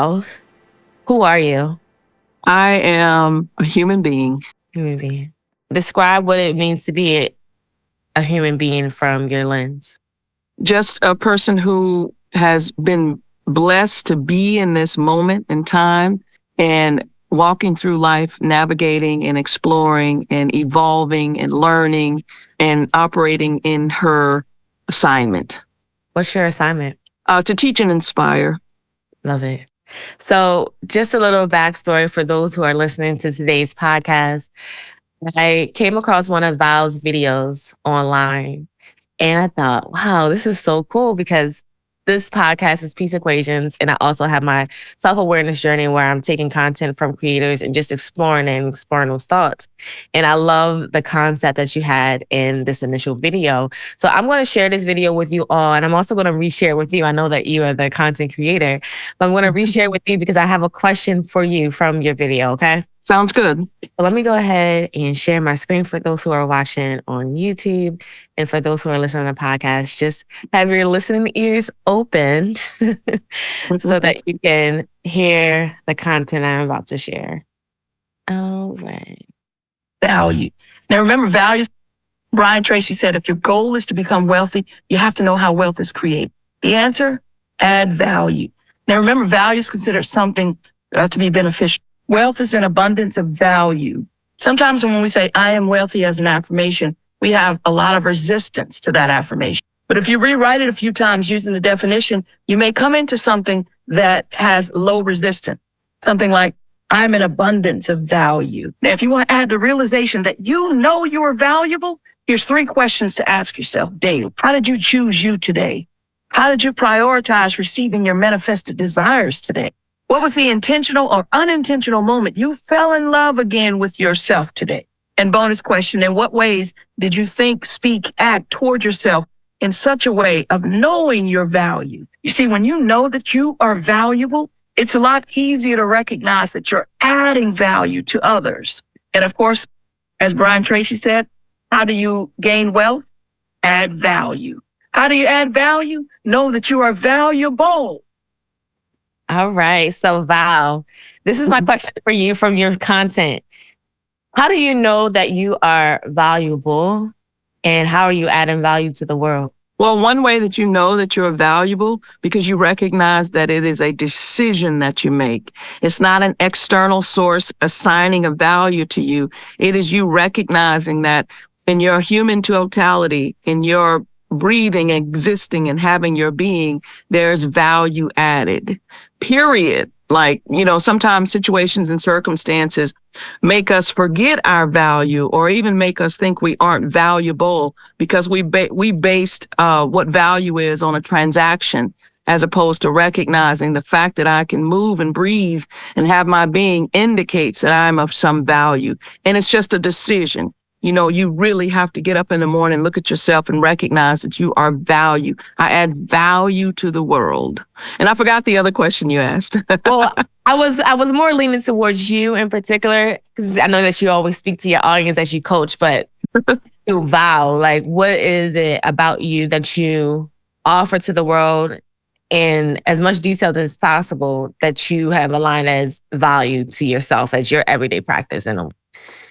Val. Who are you? I am a human being. Human being. Describe what it means to be a human being from your lens. Just a person who has been blessed to be in this moment in time and walking through life, navigating and exploring and evolving and learning and operating in her assignment. What's your assignment? To teach and inspire. Love it. So just a little backstory for those who are listening to today's podcast. I came across one of Val's videos online and I thought, wow, this is so cool because this podcast is Peace Equations. And I also have my self-awareness journey where I'm taking content from creators and just exploring those thoughts. And I love the concept that you had in this initial video. So I'm going to share this video with you all. And I'm also going to reshare it with you. I know that you are the content creator, but I'm going to reshare it with you because I have a question for you from your video. Okay. Sounds good. So let me go ahead and share my screen for those who are watching on YouTube and for those who are listening to the podcast. Just have your listening ears opened so that you can hear the content I'm about to share. All right. Value. Now remember, values. Brian Tracy said, if your goal is to become wealthy, you have to know how wealth is created. The answer, add value. Now remember, value is considered something to be beneficial. Wealth is an abundance of value. Sometimes when we say, I am wealthy as an affirmation, we have a lot of resistance to that affirmation. But if you rewrite it a few times using the definition, you may come into something that has low resistance. Something like, I'm an abundance of value. Now, if you want to add the realization that you know you are valuable, here's 3 questions to ask yourself daily. How did you choose you today? How did you prioritize receiving your manifested desires today? What was the intentional or unintentional moment you fell in love again with yourself today? And bonus question, in what ways did you think, speak, act toward yourself in such a way of knowing your value? You see, when you know that you are valuable, it's a lot easier to recognize that you're adding value to others. And of course, as Brian Tracy said, how do you gain wealth? Add value. How do you add value? Know that you are valuable. All right. So Val, this is my question for you from your content. How do you know that you are valuable and how are you adding value to the world? Well, one way that you know that you're valuable because you recognize that it is a decision that you make. It's not an external source assigning a value to you. It is you recognizing that in your human totality, in your breathing, existing, and having your being, there's value added. Period. Like, sometimes situations and circumstances make us forget our value or even make us think we aren't valuable because we based what value is on a transaction as opposed to recognizing the fact that I can move and breathe and have my being indicates that I'm of some value. And it's just a decision. You really have to get up in the morning, look at yourself and recognize that you are value. I add value to the world. And I forgot the other question you asked. Well, I was more leaning towards you in particular, because I know that you always speak to your audience as you coach, but to Val, like, what is it about you that you offer to the world in as much detail as possible that you have aligned as value to yourself as your everyday practice?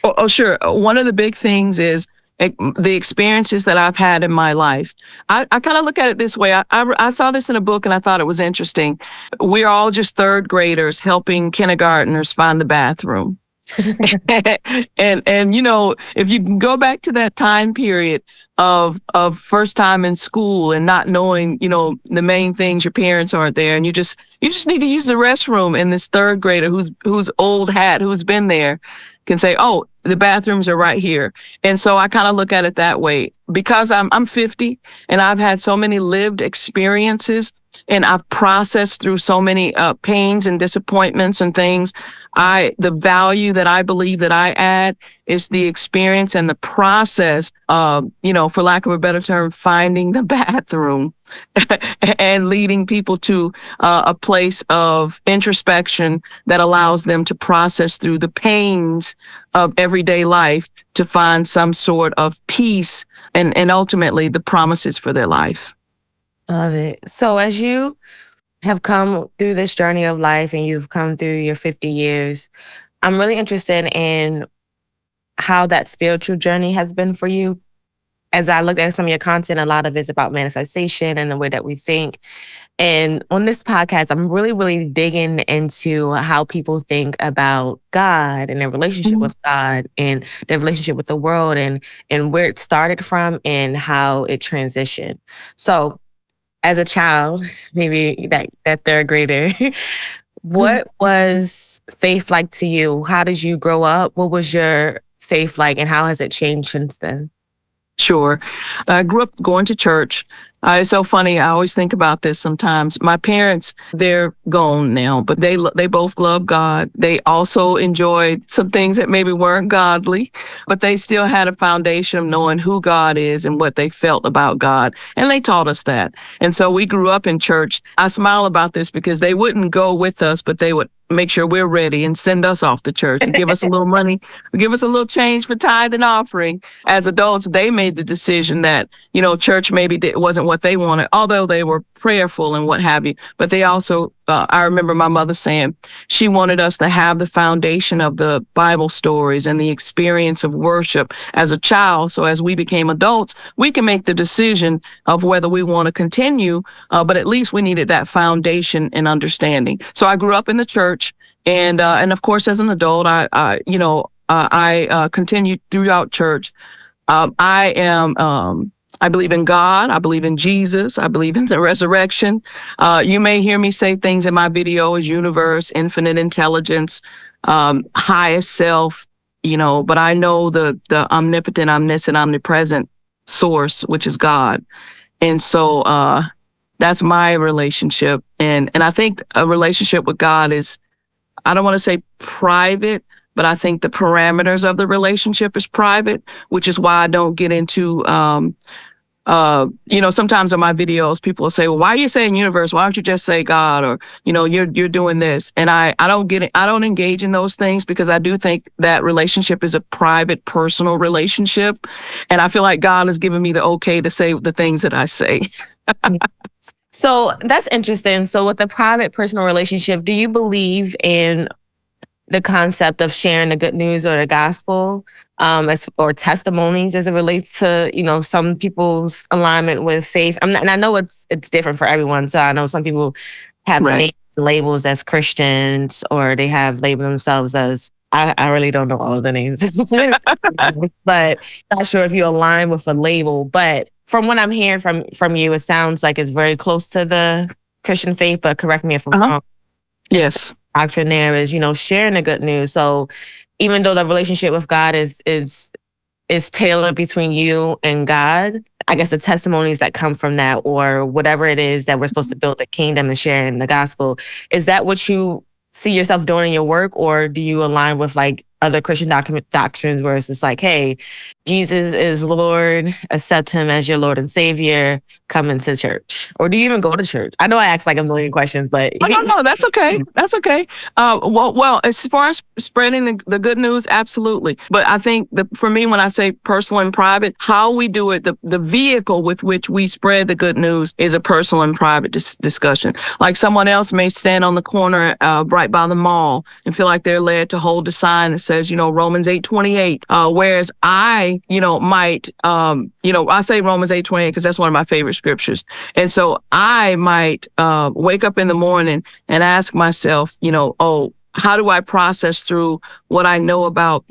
Oh, sure. One of the big things is the experiences that I've had in my life. I kind of look at it this way. I saw this in a book and I thought it was interesting. We're all just 3rd graders helping kindergartners find the bathroom. and if you can go back to that time period of first time in school and not knowing, the main things, your parents aren't there and you just need to use the restroom, and this 3rd grader who's old hat, who's been there can say, oh, the bathrooms are right here. And so I kind of look at it that way because I'm 50 and I've had so many lived experiences and I've processed through so many pains and disappointments and things. The value that I believe that I add is the experience and the process of, for lack of a better term, finding the bathroom and leading people to a place of introspection that allows them to process through the pains of everyday life to find some sort of peace and ultimately the promises for their life. Love it. So as you have come through this journey of life and you've come through your 50 years, I'm really interested in how that spiritual journey has been for you. As I looked at some of your content, a lot of it's about manifestation and the way that we think. And on this podcast, I'm really, really digging into how people think about God and their relationship with God and their relationship with the world and where it started from and how it transitioned. So as a child, maybe that third grader, what was faith like to you? How did you grow up? What was your faith like and how has it changed since then? Sure. I grew up going to church. It's so funny. I always think about this sometimes. My parents, they're gone now, but they both love God. They also enjoyed some things that maybe weren't godly, but they still had a foundation of knowing who God is and what they felt about God. And they taught us that. And so we grew up in church. I smile about this because they wouldn't go with us, but they would make sure we're ready and send us off to church and give us a little money, give us a little change for tithe and offering. As adults, they made the decision that, church maybe wasn't what they wanted, although they were prayerful and what have you. But they also, I remember my mother saying she wanted us to have the foundation of the Bible stories and the experience of worship as a child. So as we became adults, we can make the decision of whether we want to continue, but at least we needed that foundation and understanding. So I grew up in the church, and of course, as an adult, I continued throughout church. I believe in God. I believe in Jesus. I believe in the resurrection. You may hear me say things in my videos: universe, infinite intelligence, highest self, but I know the omnipotent, omniscient, omnipresent source, which is God. And so, that's my relationship. And I think a relationship with God is, I don't want to say private, but I think the parameters of the relationship is private, which is why I don't get into, sometimes in my videos, people will say, well, why are you saying universe? Why don't you just say God? Or, you're doing this. And I don't get it. I don't engage in those things because I do think that relationship is a private, personal relationship. And I feel like God has given me the okay to say the things that I say. So that's interesting. So with the private personal relationship, do you believe in the concept of sharing the good news or the gospel or testimonies as it relates to, some people's alignment with faith? And I know it's different for everyone. So I know some people have labels as Christians or they have labeled themselves as, I really don't know all of the names, but not sure if you align with a label. But from what I'm hearing from you, it sounds like it's very close to the Christian faith, but correct me if I'm wrong. Yes. Doctrine there is, sharing the good news. So even though the relationship with God is tailored between you and God, I guess the testimonies that come from that or whatever it is that we're supposed to build the kingdom and sharing the gospel, is that what you see yourself doing in your work? Or do you align with like other Christian doctrines where it's just like, hey, Jesus is Lord, accept him as your Lord and Savior, come into church? Or do you even go to church? I know I asked like a million questions, but... No, that's okay. That's okay. Well, as far as spreading the good news, absolutely. But I think for me, when I say personal and private, how we do it, the vehicle with which we spread the good news is a personal and private discussion. Like someone else may stand on the corner right by the mall and feel like they're led to hold a sign that says, Romans 8:28. Whereas I, might, I say Romans 8:28 because that's one of my favorite scriptures. And so I might wake up in the morning and ask myself, how do I process through what I know about,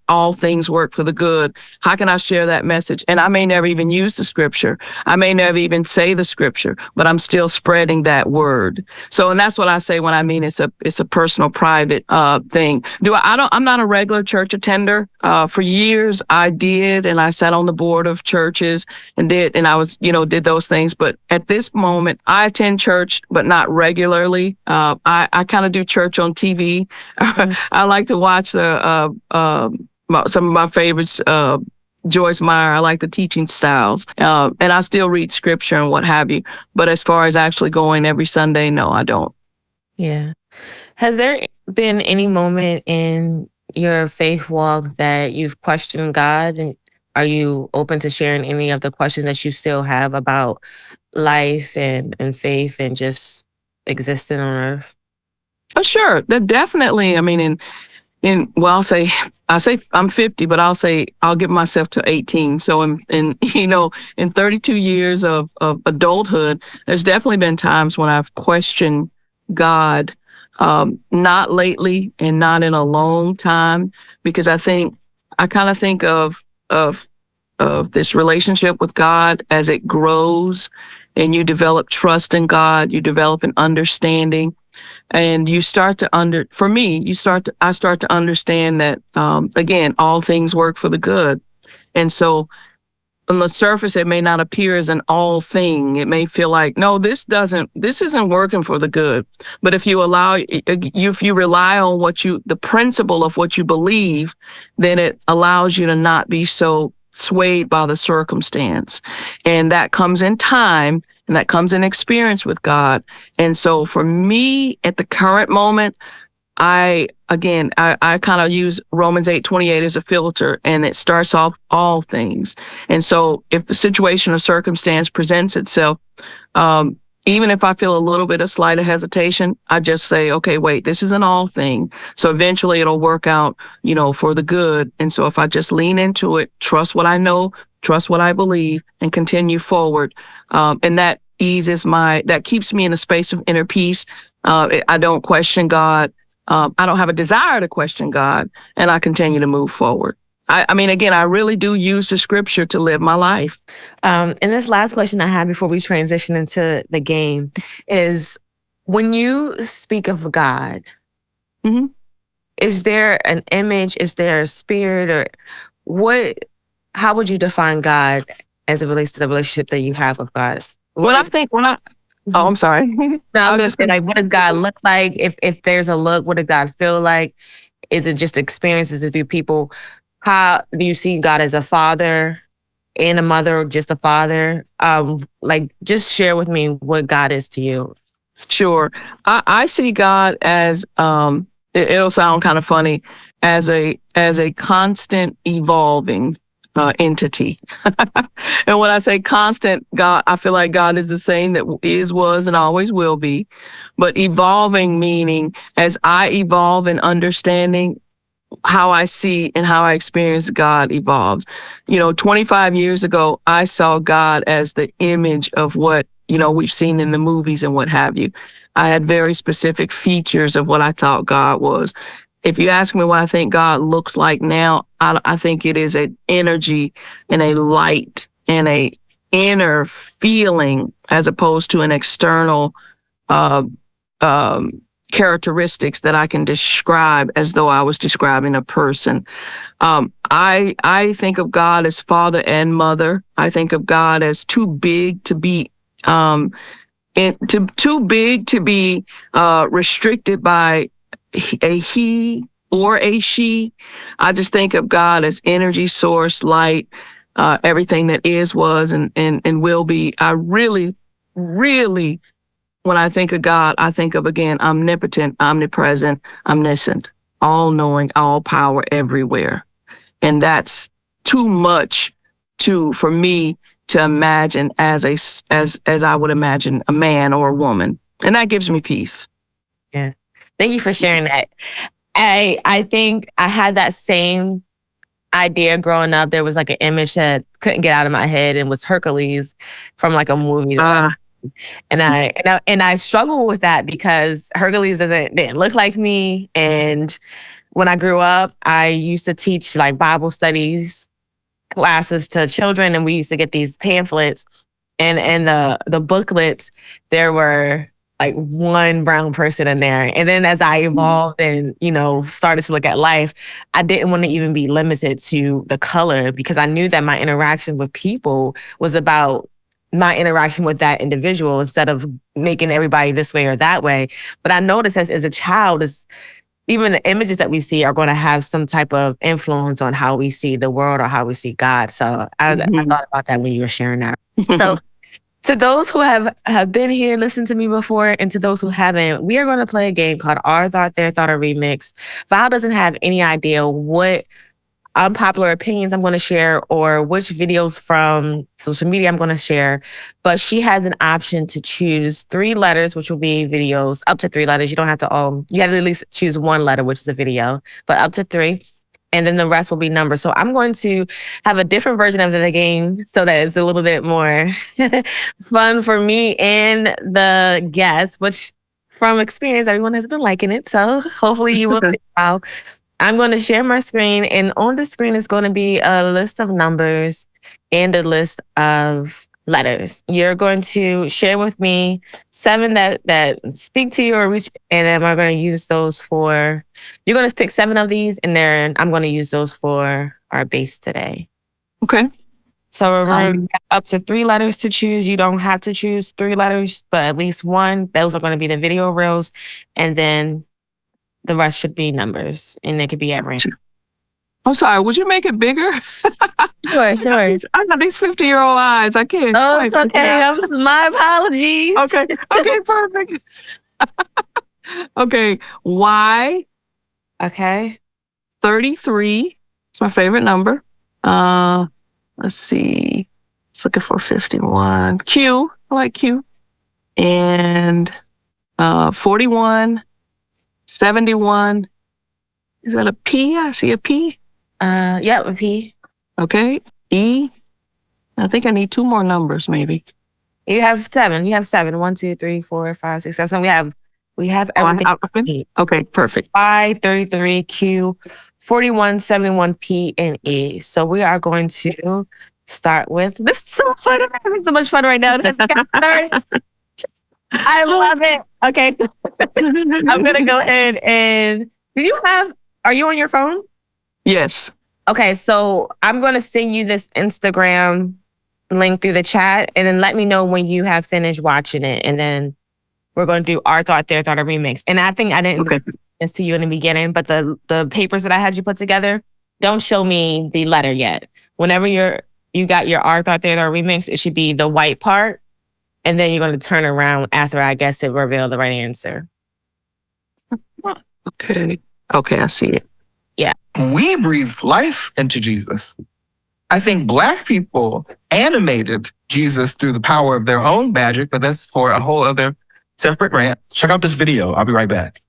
all things work for the good? How can I share that message? And I may never even use the scripture. I may never even say the scripture, but I'm still spreading that word. So, and that's what I say when I mean it's a personal, private thing. I'm not a regular church attender. For years I did, and I sat on the board of churches and I was, did those things. But at this moment, I attend church, but not regularly. I kind of do church on TV. I like to watch some of my favorites, Joyce Meyer. I like the teaching styles, and I still read scripture and what have you. But as far as actually going every Sunday, no, I don't. Yeah. Has there been any moment in your faith walk that you've questioned God? And are you open to sharing any of the questions that you still have about life and faith and just existing on earth? Oh, sure. That definitely, I mean, well, I say I'm 50, but I'll give myself to 18. So in 32 years of adulthood, there's definitely been times when I've questioned God, not lately and not in a long time, because I kind of think of this relationship with God as it grows and you develop trust in God, you develop an understanding. And you start to I start to understand that, again, all things work for the good. And so on the surface, it may not appear as an all thing. It may feel like, no, this isn't working for the good. But if you rely on the principle of what you believe, then it allows you to not be so swayed by the circumstance. And that comes in time and that comes in experience with God. And so for me at the current moment, I kind of use Romans 8:28 as a filter, and it starts off all things. And so if the situation or circumstance presents itself, even if I feel a little bit of slight hesitation, I just say, okay, wait, this is an all thing. So eventually it'll work out, for the good. And so if I just lean into it, trust what I know, trust what I believe, and continue forward, and that keeps me in a space of inner peace. I don't question God. I don't have a desire to question God, and I continue to move forward. I mean, again, I really do use the scripture to live my life. And this last question I have before we transition into the game is, when you speak of God, Mm-hmm. is there an image? Is there a spirit? Or how would you define God as it relates to the relationship that you have with God? Oh, I'm sorry. No, I'm just saying, like, what does God look like? If there's a look, what does God feel like? Is it just experiences through people? How do you see God as a father and a mother, or just a father? Just share with me what God is to you. Sure. I see God as, it'll sound kind of funny, as a constant evolving entity. And when I say constant, God, I feel like God is the same that is, was, and always will be. But evolving meaning, as I evolve in understanding, how I see and how I experience God evolves. 25 years ago, I saw God as the image of what, we've seen in the movies and what have you. I had very specific features of what I thought God was. If you ask me what I think God looks like now, I think it is an energy and a light and a inner feeling, as opposed to an external characteristics that I can describe as though I was describing a person. I think of God as father and mother. I think of God as too big to be restricted by a he or a she. I just think of God as energy source, light, everything that is, was, and will be. I really, really, when I think of God, I think of, again, omnipotent, omnipresent, omniscient, all knowing, all power everywhere. And that's too much for me to imagine as I would imagine a man or a woman. And that gives me peace. Yeah. Thank you for sharing that. I think I had that same idea growing up. There was like an image that couldn't get out of my head, and was Hercules from like a movie. And I struggle with that because Hercules didn't look like me. And when I grew up, I used to teach like Bible studies classes to children, and we used to get these pamphlets, and in the booklets there were like one brown person in there. And then as I evolved and started to look at life, I didn't want to even be limited to the color, because I knew that my interaction with people was about my interaction with that individual instead of making everybody this way or that way. But I noticed as a child, even the images that we see are going to have some type of influence on how we see the world or how we see God. So I thought about that when you were sharing that. So to those who have been here, listened to me before, and to those who haven't, we are going to play a game called Our Thought, Their Thought, or Remix. Val doesn't have any idea what unpopular opinions I'm going to share or which videos from social media I'm going to share. But she has an option to choose 3 letters, which will be videos up to 3 letters. You don't have to you have to at least choose 1 letter, which is a video, but up to 3. And then the rest will be numbers. So I'm going to have a different version of the game so that it's a little bit more fun for me and the guests, which from experience, everyone has been liking it. So hopefully you will see how. I'm going to share my screen, and on the screen is going to be a list of numbers and a list of letters. You're going to share with me 7 that speak to you or reach, and then we're going to use those for, you're going to pick 7 of these, and then I'm going to use those for our base today. Okay. So we're going to have up to 3 letters to choose. You don't have to choose 3 letters, but at least 1. Those are going to be the video reels, and then the rest should be numbers, and they could be at random. I'm sorry, would you make it bigger? Sure. I got these 50-year-old eyes. I can't. Oh, it's okay. My apologies. Okay, perfect. Okay, Y. Okay. 33. It's my favorite number. Let's see. It's looking for 51. Q. I like Q. And 41. 71. Is that a P? I see a P. Yeah, a P. Okay. E. I think I need 2 more numbers, maybe. You have 7. You have 7. 1, 2, 3, 4, 5, 6, 7. So we have everything. Okay, perfect. Y, 33, Q, 41, 71, P, and E. So we are going to start with. This is so fun. I'm having so much fun right now. I love it. Okay. I'm going to go ahead and are you on your phone? Yes. Okay. So I'm going to send you this Instagram link through the chat, and then let me know when you have finished watching it. And then we're going to do Our Thought, Their Thought, a remix. And I think I didn't explain this to you in the beginning, but the papers that I had you put together, don't show me the letter yet. Whenever you got your Our Thought, Their Thought, remix, it should be the white part. And then you're going to turn around after I guess it reveal the right answer. Okay, I see it. Yeah. We breathed life into Jesus. I think Black people animated Jesus through the power of their own magic, but that's for a whole other separate rant. Check out this video. I'll be right back.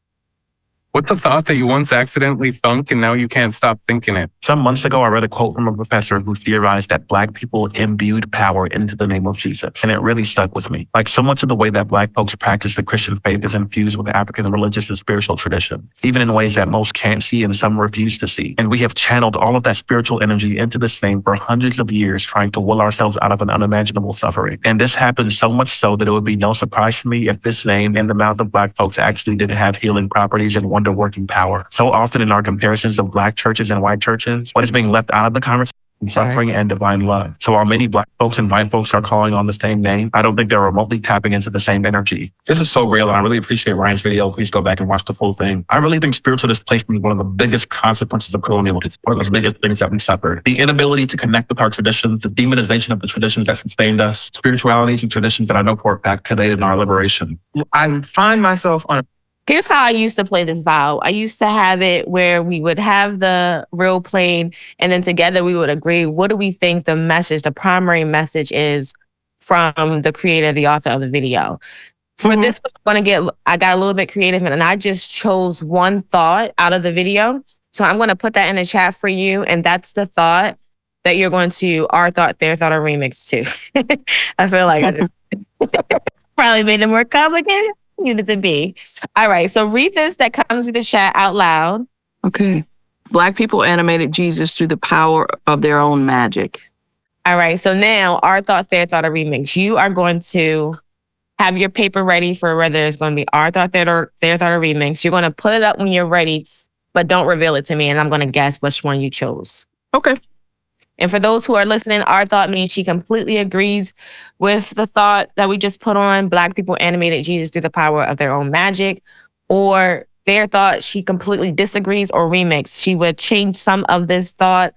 What's the thought that you once accidentally thunk and now you can't stop thinking it? Some months ago, I read a quote from a professor who theorized that Black people imbued power into the name of Jesus. And it really stuck with me. Like so much of the way that Black folks practice the Christian faith is infused with African religious and spiritual tradition, even in ways that most can't see and some refuse to see. And we have channeled all of that spiritual energy into this name for hundreds of years, trying to will ourselves out of an unimaginable suffering. And this happens so much so that it would be no surprise to me if this name in the mouth of Black folks actually didn't have healing properties and wonder-working power. So often in our comparisons of Black churches and white churches, what is being left out of the conversation is suffering and divine love. So while many Black folks and white folks are calling on the same name, I don't think they're remotely tapping into the same energy. This is so real, and I really appreciate Ryan's video. Please go back and watch the full thing. I really think spiritual displacement is one of the biggest consequences of colonialism. It's one of the biggest things that we suffered. The inability to connect with our traditions, the demonization of the traditions that sustained us, spiritualities and traditions that I know for a fact could aid in our liberation. I find myself on Here's how I used to play this Val. I used to have it where we would have the reel played, and then together we would agree, what do we think the primary message is from the creator, the author of the video. For this, I got a little bit creative, and I just chose one thought out of the video. So I'm going to put that in the chat for you, and that's the thought that you're going to Our Thought, Their Thought, a remix to. I feel like I just probably made it more complicated. Needed to be. All right. So read this that comes through the chat out loud. Okay. Black people animated Jesus through the power of their own magic. All right. So now Our Thought, Their Thought, a remix. You are going to have your paper ready for whether it's going to be Our Thought, Their Thought, a remix. You're going to put it up when you're ready, but don't reveal it to me. And I'm going to guess which one you chose. Okay. And for those who are listening, Our Thought means she completely agrees with the thought that we just put on. Black people animated Jesus through the power of their own magic. Or Their Thought, she completely disagrees or remix. She would change some of this thought,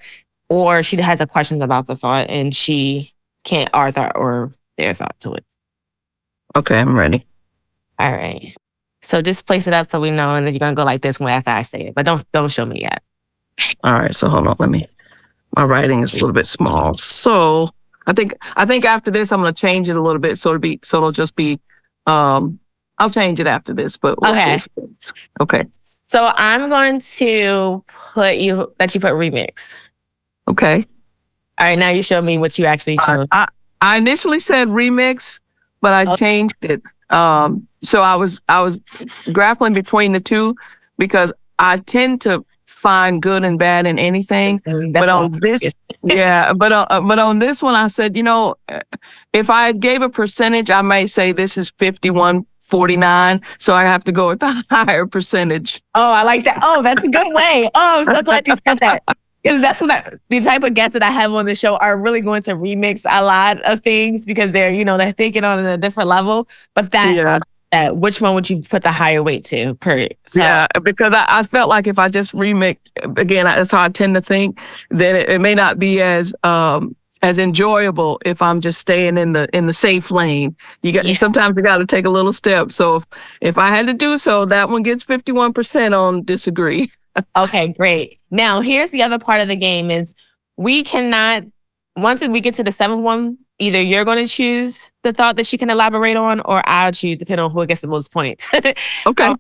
or she has a question about the thought and she can't Our Thought or Their Thought to it. Okay, I'm ready. All right. So just place it up so we know, and then you're going to go like this one after I say it. But don't show me yet. All right, so hold on, let me. My writing is a little bit small. So I think after this, I'm going to change it a little bit. So it'll just be, I'll change it after this, but we'll Okay. see. Okay. So I'm going to let you put remix. Okay. All right, now you show me what you actually chose. I initially said remix, but I changed it. So I was grappling between the two because I tend to find good and bad in anything. But on this, but on this one, I said, if I gave a percentage, I may say this is 51-49. So I have to go with the higher percentage. Oh, I like that. Oh, that's a good way. Oh, I'm so glad you said that. Because that's the type of guests that I have on the show are really going to remix a lot of things because they're thinking on a different level. But that which one would you put the higher weight to? Yeah, because I felt like if I just remix again, that's how I tend to think. Then it may not be as enjoyable if I'm just staying in the safe lane. Sometimes you got to take a little step. So if I had to do so, that one gets 51% on disagree. Okay, great. Now, here's the other part of the game is we cannot, once we get to the seventh one, either you're going to choose the thought that she can elaborate on or I'll choose, depending on who gets the most points. Okay.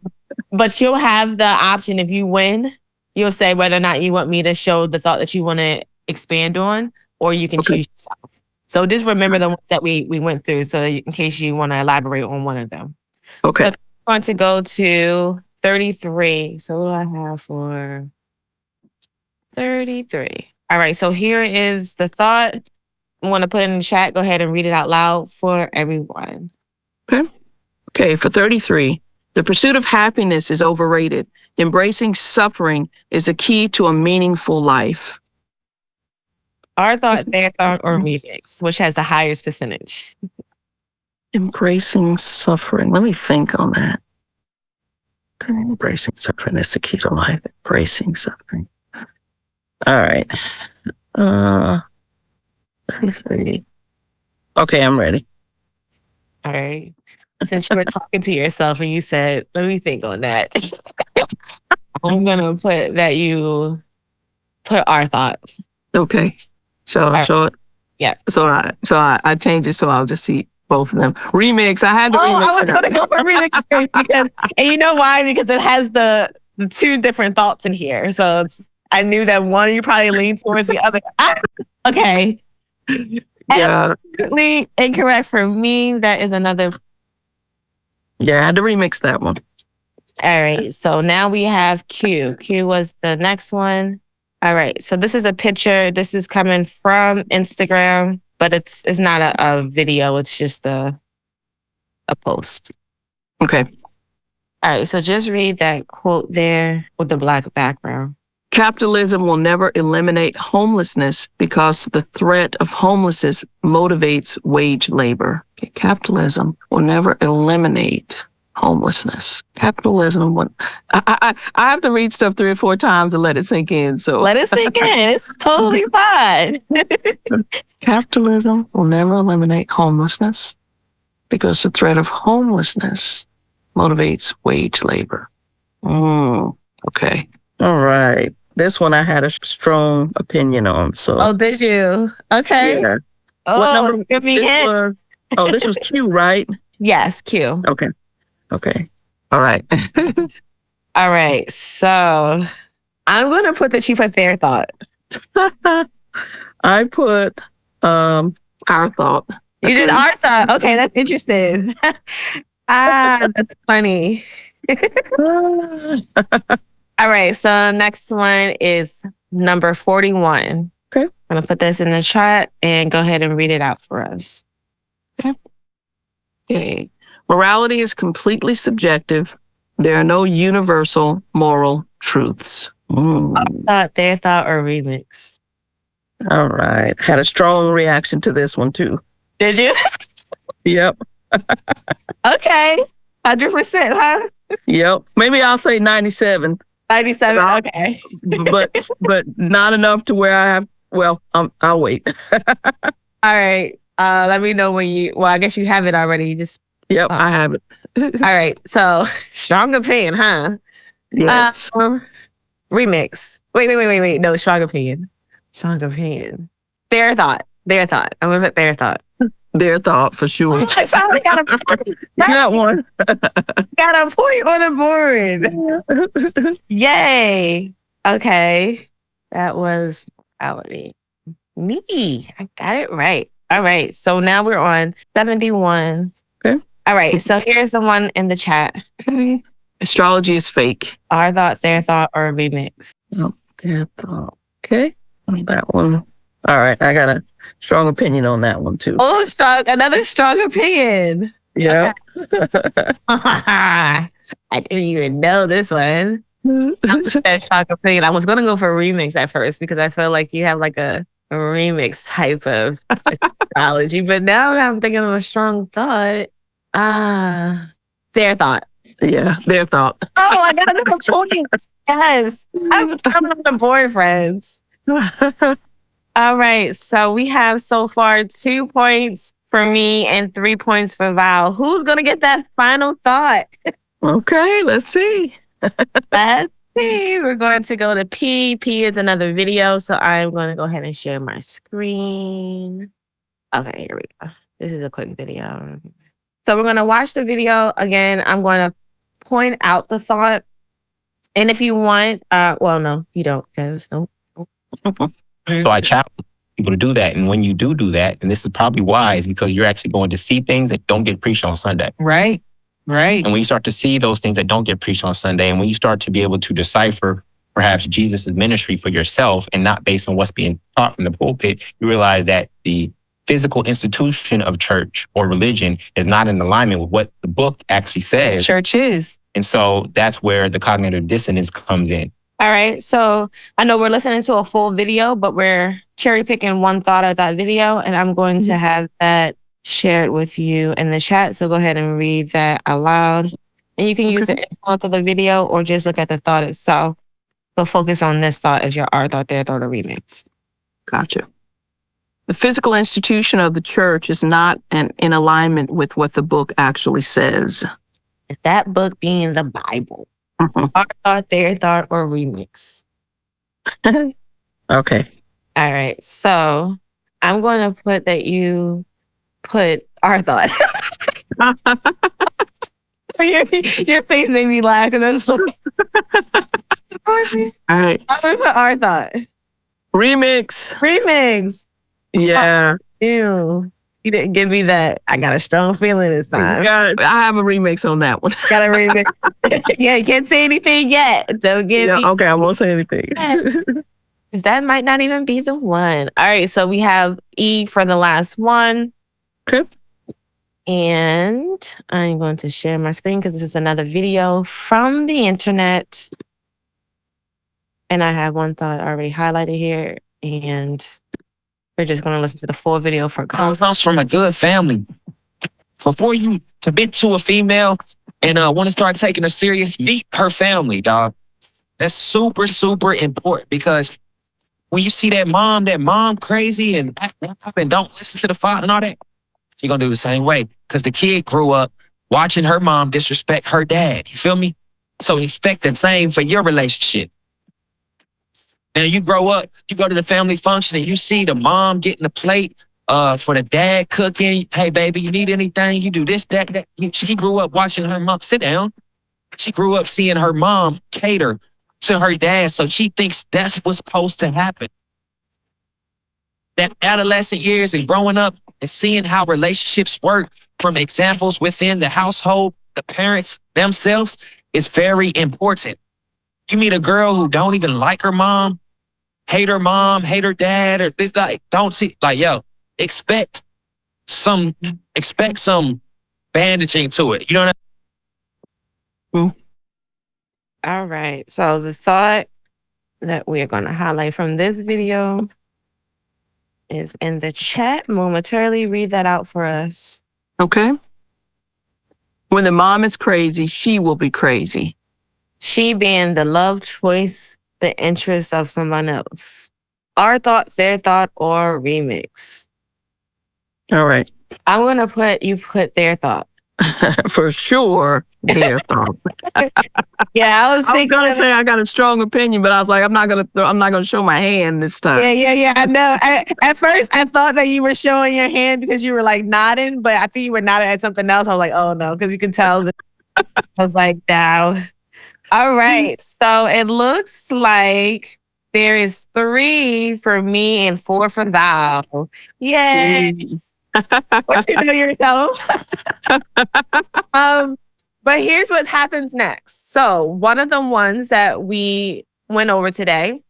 But you'll have the option if you win, you'll say whether or not you want me to show the thought that you want to expand on, or you can choose yourself. So just remember the ones that we went through so that in case you want to elaborate on one of them. Okay. So I'm going to go to 33. So what do I have for 33? All right. So here is the thought. I want to put it in the chat. Go ahead and read it out loud for everyone. Okay. For 33, the pursuit of happiness is overrated. Embracing suffering is a key to a meaningful life. Our thought, their thought, or remix, which has the highest percentage? Embracing suffering. Let me think on that. Embracing suffering is the key to life. Embracing suffering. All right. Okay, I'm ready. All right. Since you were talking to yourself and you said, let me think on that. I'm going to put that you put our thought. Okay. So I'll show it. Yeah. So I changed it so I'll just see both of them. Remix. I had to remix. I was going to go for remix first because, and you know why? Because it has the two different thoughts in here. So I knew that one you probably lean towards the other. Okay. Yeah. Absolutely incorrect for me. That is another. Yeah, I had to remix that one. All right. So now we have Q. Q was the next one. All right. So this is a picture. This is coming from Instagram, but it's not a video. It's just a post. Okay. All right. So just read that quote there with the black background. Capitalism will never eliminate homelessness because the threat of homelessness motivates wage labor. Okay. Capitalism will never eliminate homelessness. Capitalism will. I have to read stuff 3 or 4 times and let it sink in. So let it sink in. It's totally fine. Capitalism will never eliminate homelessness because the threat of homelessness motivates wage labor. Okay. All right. This one I had a strong opinion on. So. Oh, did you? Okay. Yeah. Oh, what number? Give me hint. This was Q, right? Yes, Q. Okay. All right. All right. So I'm going to put that you put their thought. I put our thought. You did our thought. Okay, that's interesting. That's funny. All right. So next one is number 41. Okay. I'm going to put this in the chat and go ahead and read it out for us. Okay. Morality is completely subjective. There are no universal moral truths. Thought, their thought, or remix. All right. Had a strong reaction to this one too. Did you? Yep. Okay. 100%, huh? Yep. Maybe I'll say 97. 97. Okay. but not enough to where I have. Well, I'll wait. All right. Let me know when you. Well, I guess you have it already. You just. Yep, I have it. All right. So strong opinion, huh? Yes. Remix. Wait. No, strong opinion. Strong opinion. Their thought. Their thought. I'm gonna put their thought. Their thought for sure. I finally got a point. You got one. Got a point on the board. Yay. Okay. That was reality. Me. I got it right. All right. So now we're on 71. Okay. All right. So here's the one in the chat. Astrology is fake. Our thought, their thought, or a remix. Oh, their thought. Okay. That one. All right. I got a strong opinion on that one too. Oh, strong. Another strong opinion. Yeah. I didn't even know this one. That strong opinion. I was going to go for a remix at first because I feel like you have like a remix type of astrology. But now I'm thinking of a strong thought. Their thought. Yeah, their thought. Oh, I got another point. Yes. I'm coming up the boyfriends. All right. So we have so far 2 points for me and 3 points for Val. Who's going to get that final thought? Okay, let's see. Let's see. We're going to go to P. P is another video. So I'm going to go ahead and share my screen. Okay, here we go. This is a quick video. So we're going to watch the video. Again, I'm going to point out the thought. And if you want, well, no, you don't, because nope. So I challenge people to do that. And when you do that, and this is probably wise because you're actually going to see things that don't get preached on Sunday. Right. Right. And when you start to see those things that don't get preached on Sunday, and when you start to be able to decipher perhaps Jesus' ministry for yourself and not based on what's being taught from the pulpit, you realize that the physical institution of church or religion is not in alignment with what the book actually says. Church is. And so that's where the cognitive dissonance comes in. All right. So I know we're listening to a full video, but we're cherry picking one thought of that video. And I'm going to have that shared with you in the chat. So go ahead and read that out loud. And you can use the influence of the video or just look at the thought itself. But focus on this thought as your our thought, their thought, or remix. Gotcha. The physical institution of the church is not in alignment with what the book actually says. That book being the Bible. Our thought, their thought, or remix. Okay. All right. So I'm going to put that you put our thought. your face made me laugh because I'm so. All right. I'm going to put our thought. Remix. Remix. Yeah. Ew. You didn't give me that. I got a strong feeling this time. I have a remix on that one. Got a remix. Yeah, you can't say anything yet. Don't give me. Okay, I won't say anything. Because that might not even be the one. All right, so we have E for the last one. Okay. And I'm going to share my screen because this is another video from the internet. And I have one thought already highlighted here. And we're just going to listen to the full video for comes from a good family. Before you commit to a female and want to start taking her serious, meet her family, dog. That's super, super important because when you see that mom crazy and don't listen to the father and all that, you're going to do the same way because the kid grew up watching her mom disrespect her dad. You feel me? So expect the same for your relationship. And you grow up, you go to the family function and you see the mom getting the plate for the dad cooking. Hey, baby, you need anything? You do this, that. She grew up watching her mom. Sit down. She grew up seeing her mom cater to her dad, so she thinks that's what's supposed to happen. That adolescent years and growing up and seeing how relationships work from examples within the household, the parents themselves, is very important. You meet a girl who don't even like her mom, hate her dad, or this, like, don't see, like, yo, expect some bandaging to it. You know what I mean? All right. So the thought that we're going to highlight from this video is in the chat. Momentarily read that out for us. Okay. When the mom is crazy, she will be crazy. She being the love choice, the interest of someone else. Our thought, their thought, or remix. All right. I'm going to put their thought. For sure, their thought. Yeah, I was I was thinking. gonna say I got a strong opinion, but I was like, I'm not gonna show my hand this time. Yeah. I know. At first, I thought that you were showing your hand because you were like nodding, but I think you were nodding at something else. I was like, oh no, because you can tell. I was like, now. All right. So it looks like there is 3 for me and 4 for Val. Yay. What you know yourself. But here's what happens next. So one of the ones that we went over today,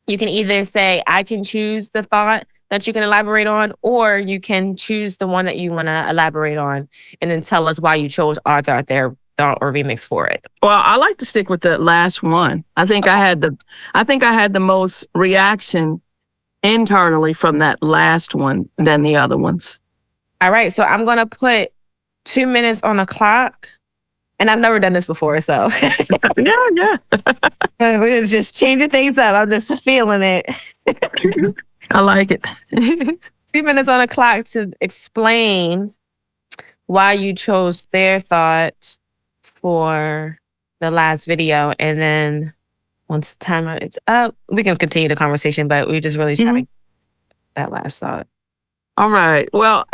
you can either say, I can choose the thought that you can elaborate on, or you can choose the one that you want to elaborate on and then tell us why you chose our thought or remix for it. Well, I like to stick with the last one. I think I had the most reaction internally from that last one than the other ones. All right. So I'm going to put 2 minutes on the clock. And I've never done this before, so. Yeah. We're just changing things up. I'm just feeling it. I like it. 2 minutes on the clock to explain why you chose their thought for the last video. And then once the timer is up, we can continue the conversation, but we just really trying to that last thought. All right. Well,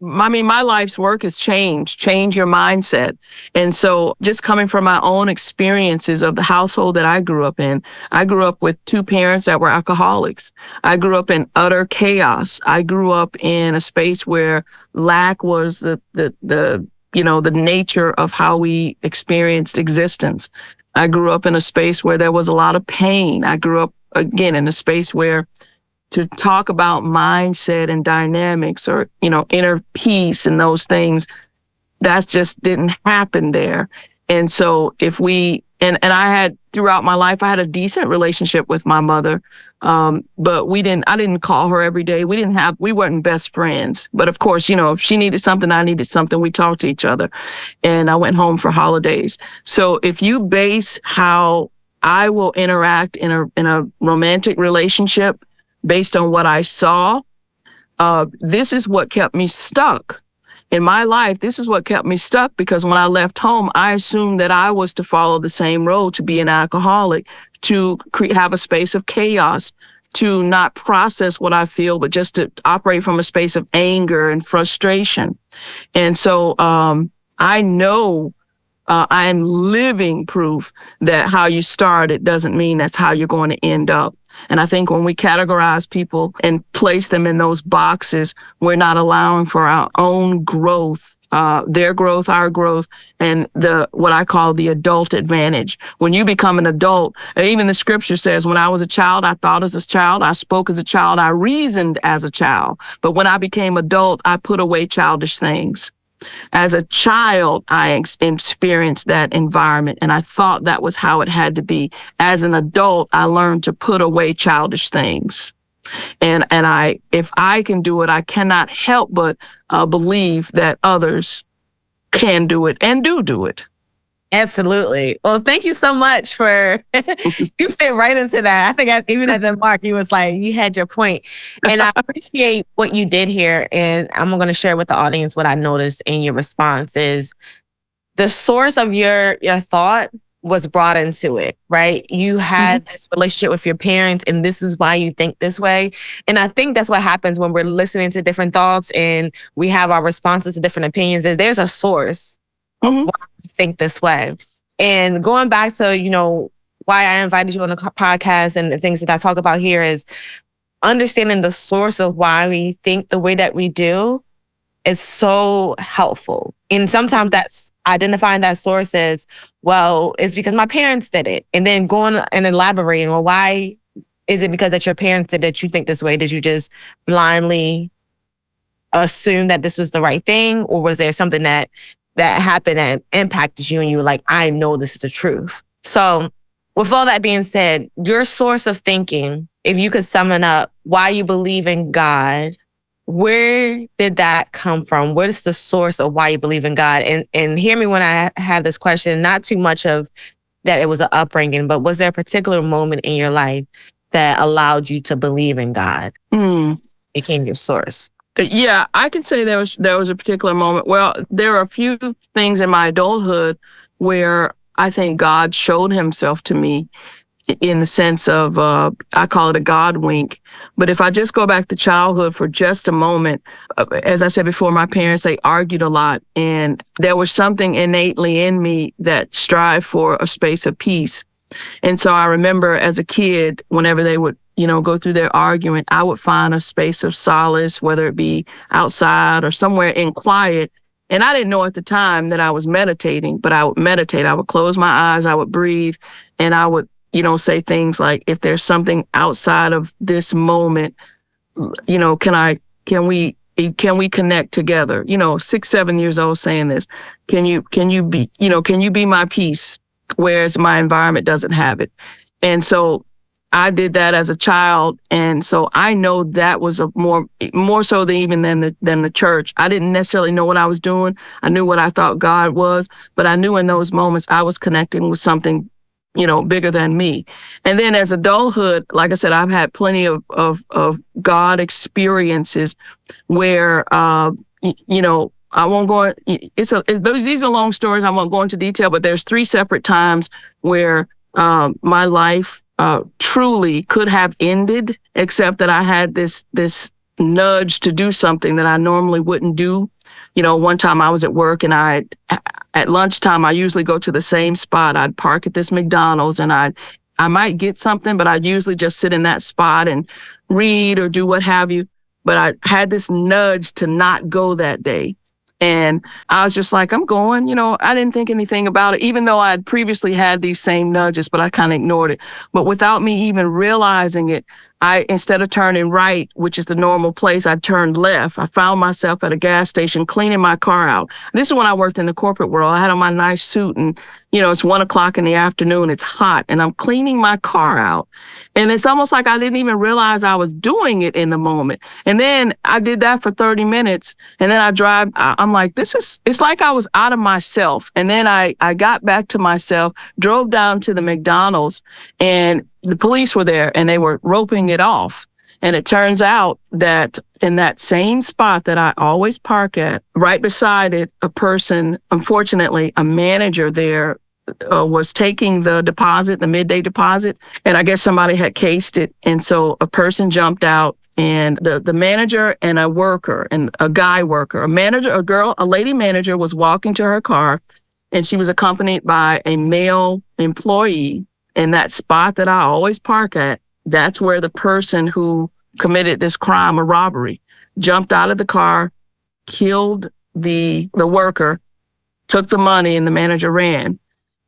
my life's work has changed your mindset. And so just coming from my own experiences of the household that I grew up in, I grew up with 2 parents that were alcoholics. I grew up in utter chaos. I grew up in a space where lack was the nature of how we experienced existence. I grew up in a space where there was a lot of pain. I grew up, again, in a space where to talk about mindset and dynamics or, inner peace and those things, that just didn't happen there. And so and I had, throughout my life, I had a decent relationship with my mother. But I didn't call her every day. We weren't best friends. But of course, if she needed something, I needed something, we talked to each other. And I went home for holidays. So if you base how I will interact in a romantic relationship based on what I saw, this is what kept me stuck. In my life, this is what kept me stuck, because when I left home, I assumed that I was to follow the same road, to be an alcoholic, to have a space of chaos, to not process what I feel, but just to operate from a space of anger and frustration. And so I know I am living proof that how you started doesn't mean that's how you're going to end up. And I think when we categorize people and place them in those boxes, we're not allowing for our own growth, their growth, our growth, and what I call the adult advantage. When you become an adult, even the scripture says, when I was a child, I thought as a child, I spoke as a child, I reasoned as a child. But when I became adult, I put away childish things. As a child, I experienced that environment, and I thought that was how it had to be. As an adult, I learned to put away childish things. And if I can do it, I cannot help but believe that others can do it and do it. Absolutely. Well, thank you so much for, you fit right into that. I think even at the mark, you was like, you had your point. And I appreciate what you did here. And I'm going to share with the audience what I noticed in your response is the source of your thought was brought into it, right? You had this relationship with your parents, and this is why you think this way. And I think that's what happens when we're listening to different thoughts and we have our responses to different opinions, is there's a source of why we think this way. And going back to, why I invited you on the podcast and the things that I talk about here is understanding the source of why we think the way that we do is so helpful. And sometimes that's identifying that source as, well, it's because my parents did it. And then going and elaborating, well, why is it because that your parents did that you think this way? Did you just blindly assume that this was the right thing? Or was there something that happened that impacted you and you were like, I know this is the truth? So with all that being said, your source of thinking, if you could sum it up, why you believe in God, where did that come from? What is the source of why you believe in God? And hear me when I have this question, not too much of that it was an upbringing, but was there a particular moment in your life that allowed you to believe in God? Became your source? Yeah, I can say there was a particular moment. Well, there are a few things in my adulthood where I think God showed himself to me in the sense of, I call it a God wink. But if I just go back to childhood for just a moment, as I said before, my parents, they argued a lot. And there was something innately in me that strived for a space of peace. And so I remember as a kid, whenever they would, go through their argument, I would find a space of solace, whether it be outside or somewhere in quiet. And I didn't know at the time that I was meditating, but I would meditate. I would close my eyes, I would breathe, and I would, say things like, if there's something outside of this moment, can we connect together? 6, 7 years old saying this. Can you be my peace? Whereas my environment doesn't have it. And so I did that as a child. And so I know that was a more so than even than the church. I didn't necessarily know what I was doing. I knew what I thought God was, but I knew in those moments I was connecting with something, bigger than me. And then as adulthood, like I said, I've had plenty of God experiences where, I won't go. These are long stories. I won't go into detail, but there's 3 separate times where my life truly could have ended, except that I had this nudge to do something that I normally wouldn't do. One time I was at work and at lunchtime, I usually go to the same spot. I'd park at this McDonald's and I might get something, but I'd usually just sit in that spot and read or do what have you. But I had this nudge to not go that day. And I was just like, I'm going, I didn't think anything about it, even though I had previously had these same nudges, but I kind of ignored it. But without me even realizing it, instead of turning right, which is the normal place, I turned left. I found myself at a gas station cleaning my car out. This is when I worked in the corporate world. I had on my nice suit and, it's 1:00 in the afternoon. It's hot and I'm cleaning my car out. And it's almost like I didn't even realize I was doing it in the moment. And then I did that for 30 minutes. And then I'm like, it's like I was out of myself. And then I got back to myself, drove down to the McDonald's, and the police were there and they were roping it off. And it turns out that in that same spot that I always park at, right beside it, a person, unfortunately, a manager there, was taking the deposit, the midday deposit, and I guess somebody had cased it. And so a person jumped out, and the manager and a worker, and a guy worker, a lady manager was walking to her car, and she was accompanied by a male employee. In that spot that I always park at, that's where the person who committed this crime, a robbery, jumped out of the car, killed the worker, took the money, and the manager ran.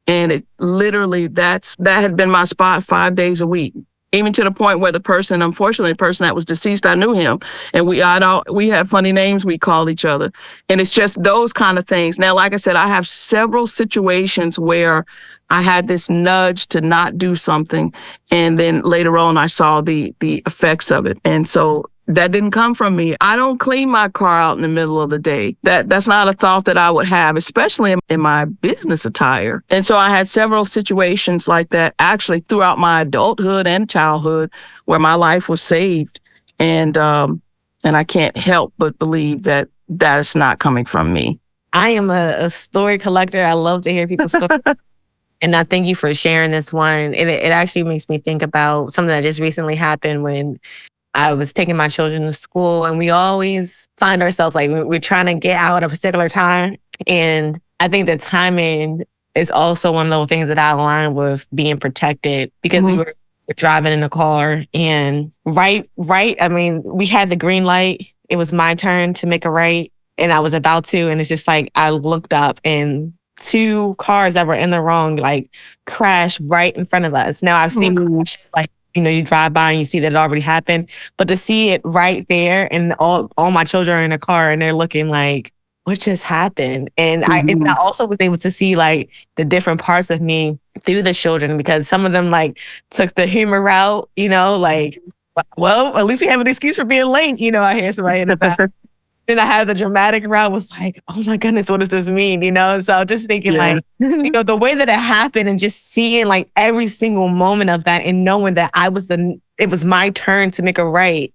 And it literally, that had been my spot 5 days a week, even to the point where unfortunately, the person that was deceased, I knew him. And we had funny names we called each other. And it's just those kind of things. Now, like I said, I have several situations where I had this nudge to not do something. And then later on, I saw the effects of it. And so that didn't come from me. I don't clean my car out in the middle of the day. That's not a thought that I would have, especially in my business attire. And so I had several situations like that actually throughout my adulthood and childhood where my life was saved. And I can't help but believe that that's not coming from me. I am a story collector. I love to hear people's stories. And I thank you for sharing this one. And it actually makes me think about something that just recently happened when I was taking my children to school, and we always find ourselves like we're trying to get out at a particular time. And I think that timing is also one of those things that I align with being protected, because we were driving in the car and right. I mean, we had the green light. It was my turn to make a right, and I was about to. And it's just like I looked up and 2 cars that were in the wrong, like, crashed right in front of us. Now I've seen crashes, like, you drive by and you see that it already happened, but to see it right there, and all my children are in the car and they're looking like, what just happened? And I also was able to see like the different parts of me through the children, because some of them like took the humor route, like, well, at least we have an excuse for being late. I hear somebody in the back. Then I had the dramatic route, was like, oh my goodness, what does this mean? So just thinking like, the way that it happened, and just seeing like every single moment of that, and knowing that it was my turn to make a right.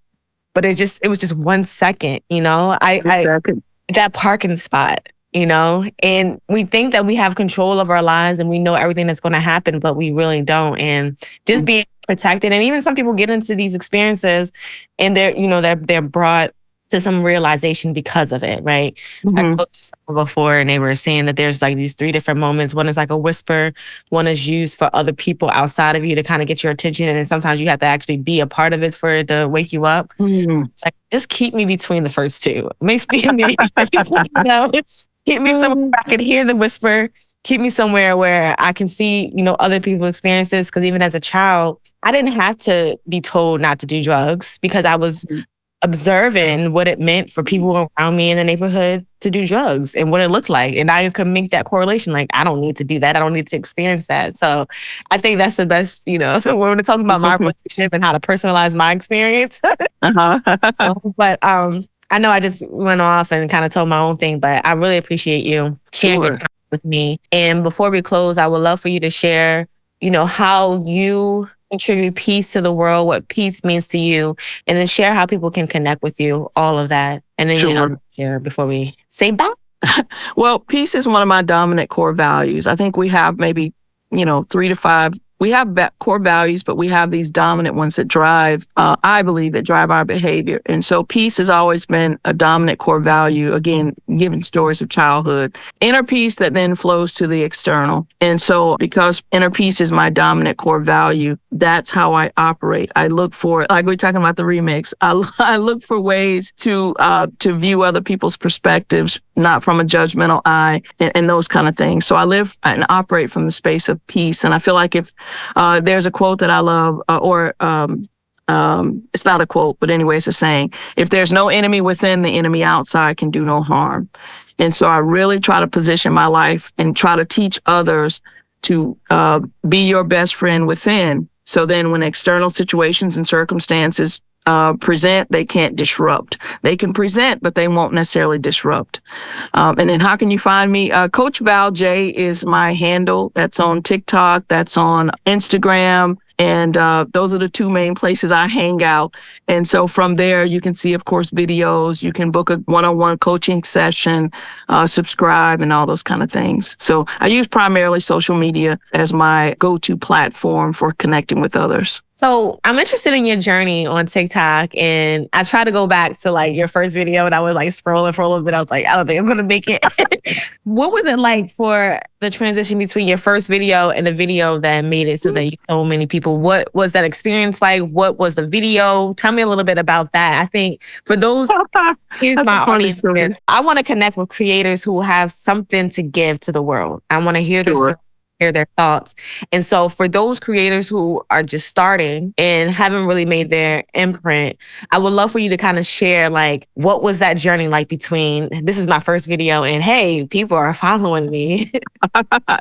but it was just 1 second, you know, Second. that parking spot, you know, and we think that we have control of our lives and we know everything that's going to happen, but we really don't. And just being protected. And even some people get into these experiences and they're brought to some realization because of it, right? I spoke to someone before and they were saying that there's like these 3 different moments. One is like a whisper, one is used for other people outside of you to kind of get your attention. And then sometimes you have to actually be a part of it for it to wake you up. It's like, just keep me between the first 2. Makes me, you know, it's keep me somewhere where I can hear the whisper, keep me somewhere where I can see, you know, other people's experiences. Because even as a child, I didn't have to be told not to do drugs because I was observing what it meant for people around me in the neighborhood to do drugs and what it looked like. And I could make that correlation. Like, I don't need to do that. I don't need to experience that. So I think that's the best, you know, when we're talking about my relationship and how to personalize my experience. But I know I just went off and kind of told my own thing, but I really appreciate you sharing your time with me. And before we close, I would love for you to share, you know, how you contribute peace to the world, what peace means to you, and then share how people can connect with you, all of that. And then you know, share before we say bye. Well, peace is one of my dominant core values. I think we have maybe, 3 to 5. We have core values, but we have these dominant ones that drive, I believe, that drive our behavior. And so peace has always been a dominant core value, again, given stories of childhood. Inner peace that then flows to the external. And so because inner peace is my dominant core value, that's how I operate. I look for, like we're talking about the remix, I look for ways to view other people's perspectives, not from a judgmental eye and those kind of things. So I live and operate from the space of peace. And I feel like if there's a quote that I love, it's not a quote, but anyway, it's a saying. If there's no enemy within, the enemy outside can do no harm. And so I really try to position my life and try to teach others to be your best friend within. So then when external situations and circumstances present, they can't disrupt. They can present, but they won't necessarily disrupt. And then how can you find me? Coach Val J is my handle. That's on TikTok. That's on Instagram. And those are the 2 main places I hang out. And so from there, you can see, of course, videos. You can book a one-on-one coaching session, subscribe, and all those kind of things. So I use primarily social media as my go-to platform for connecting with others. So I'm interested in your journey on TikTok, and I try to go back to like your first video, and I was like scrolling for a little bit. I was like, I don't think I'm gonna make it. What was it like for the transition between your first video and the video that made it so that you so many people? What was that experience like? What was the video? Tell me a little bit about that. I think for those, here's my audience. I want to connect with creators who have something to give to the world. I want to hear their thoughts. And so for those creators who are just starting and haven't really made their imprint, I would love for you to kind of share, like, what was that journey like between, this is my first video and hey, people are following me.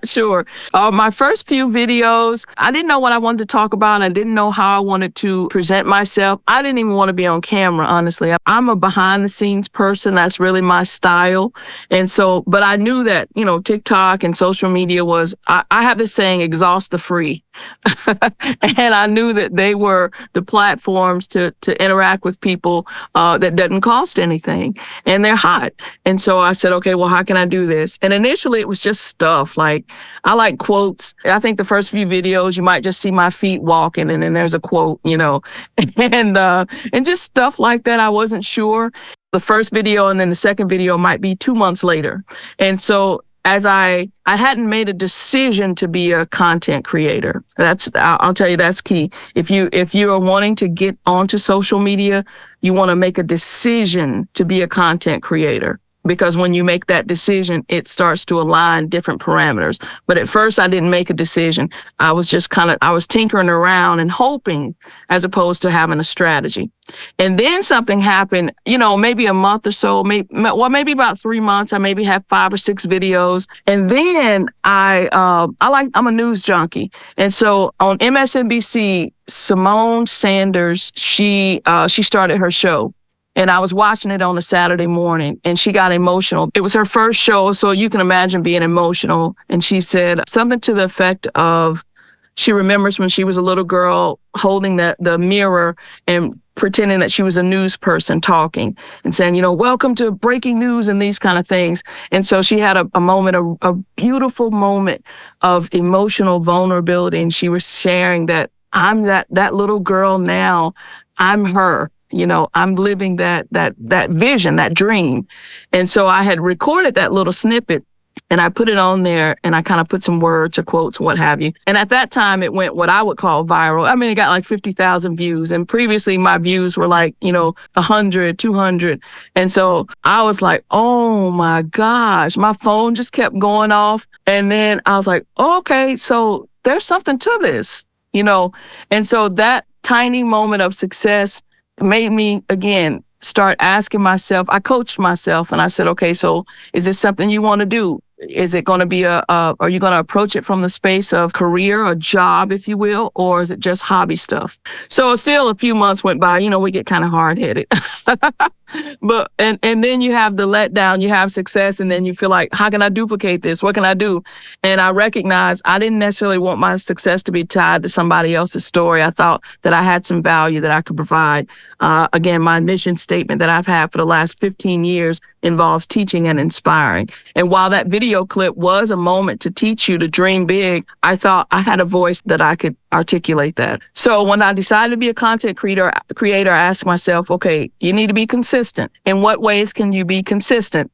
Sure. My first few videos, I didn't know what I wanted to talk about. I didn't know how I wanted to present myself. I didn't even want to be on camera, honestly. I'm a behind the scenes person. That's really my style. And so, but I knew that, TikTok and social media was, I have this saying, exhaust the free. And I knew that they were the platforms to interact with people that doesn't cost anything. And they're hot. And so I said, okay, well, how can I do this? And initially it was just stuff like, I like quotes. I think the first few videos, you might just see my feet walking and then there's a quote, and just stuff like that. I wasn't sure. The first video and then the second video might be 2 months later. And so as I hadn't made a decision to be a content creator. I'll tell you, that's key. If you are wanting to get onto social media, you want to make a decision to be a content creator. Because when you make that decision, it starts to align different parameters. But at first, I didn't make a decision. I was just I was tinkering around and hoping as opposed to having a strategy. And then something happened, maybe a month or so, maybe about 3 months. I maybe had 5 or 6 videos. And then I'm a news junkie. And so on MSNBC, Simone Sanders, she started her show. And I was watching it on a Saturday morning and she got emotional. It was her first show, so you can imagine being emotional. And she said something to the effect of, she remembers when she was a little girl holding the mirror and pretending that she was a news person talking and saying, welcome to breaking news and these kind of things. And so she had a moment, a beautiful moment of emotional vulnerability. And she was sharing that I'm that little girl now. I'm her. I'm living that vision, that dream. And so I had recorded that little snippet and I put it on there and I kind of put some words or quotes or what have you. And at that time, it went what I would call viral. I mean, it got like 50,000 views. And previously my views were like, 100, 200. And so I was like, oh my gosh, my phone just kept going off. And then I was like, oh, okay, so there's something to this, And so that tiny moment of success made me, again, start asking myself. I coached myself and I said, okay, so is this something you want to do? Is it going to be are you going to approach it from the space of career or job, if you will, or is it just hobby stuff? So still a few months went by, we get kind of hard headed. But, and then you have the letdown, you have success, and then you feel like, how can I duplicate this? What can I do? And I recognized I didn't necessarily want my success to be tied to somebody else's story. I thought that I had some value that I could provide. Again, my mission statement that I've had for the last 15 years involves teaching and inspiring. And while that video clip was a moment to teach you to dream big, I thought I had a voice that I could articulate that. So when I decided to be a content creator, I asked myself, okay, you need to be consistent. In what ways can you be consistent?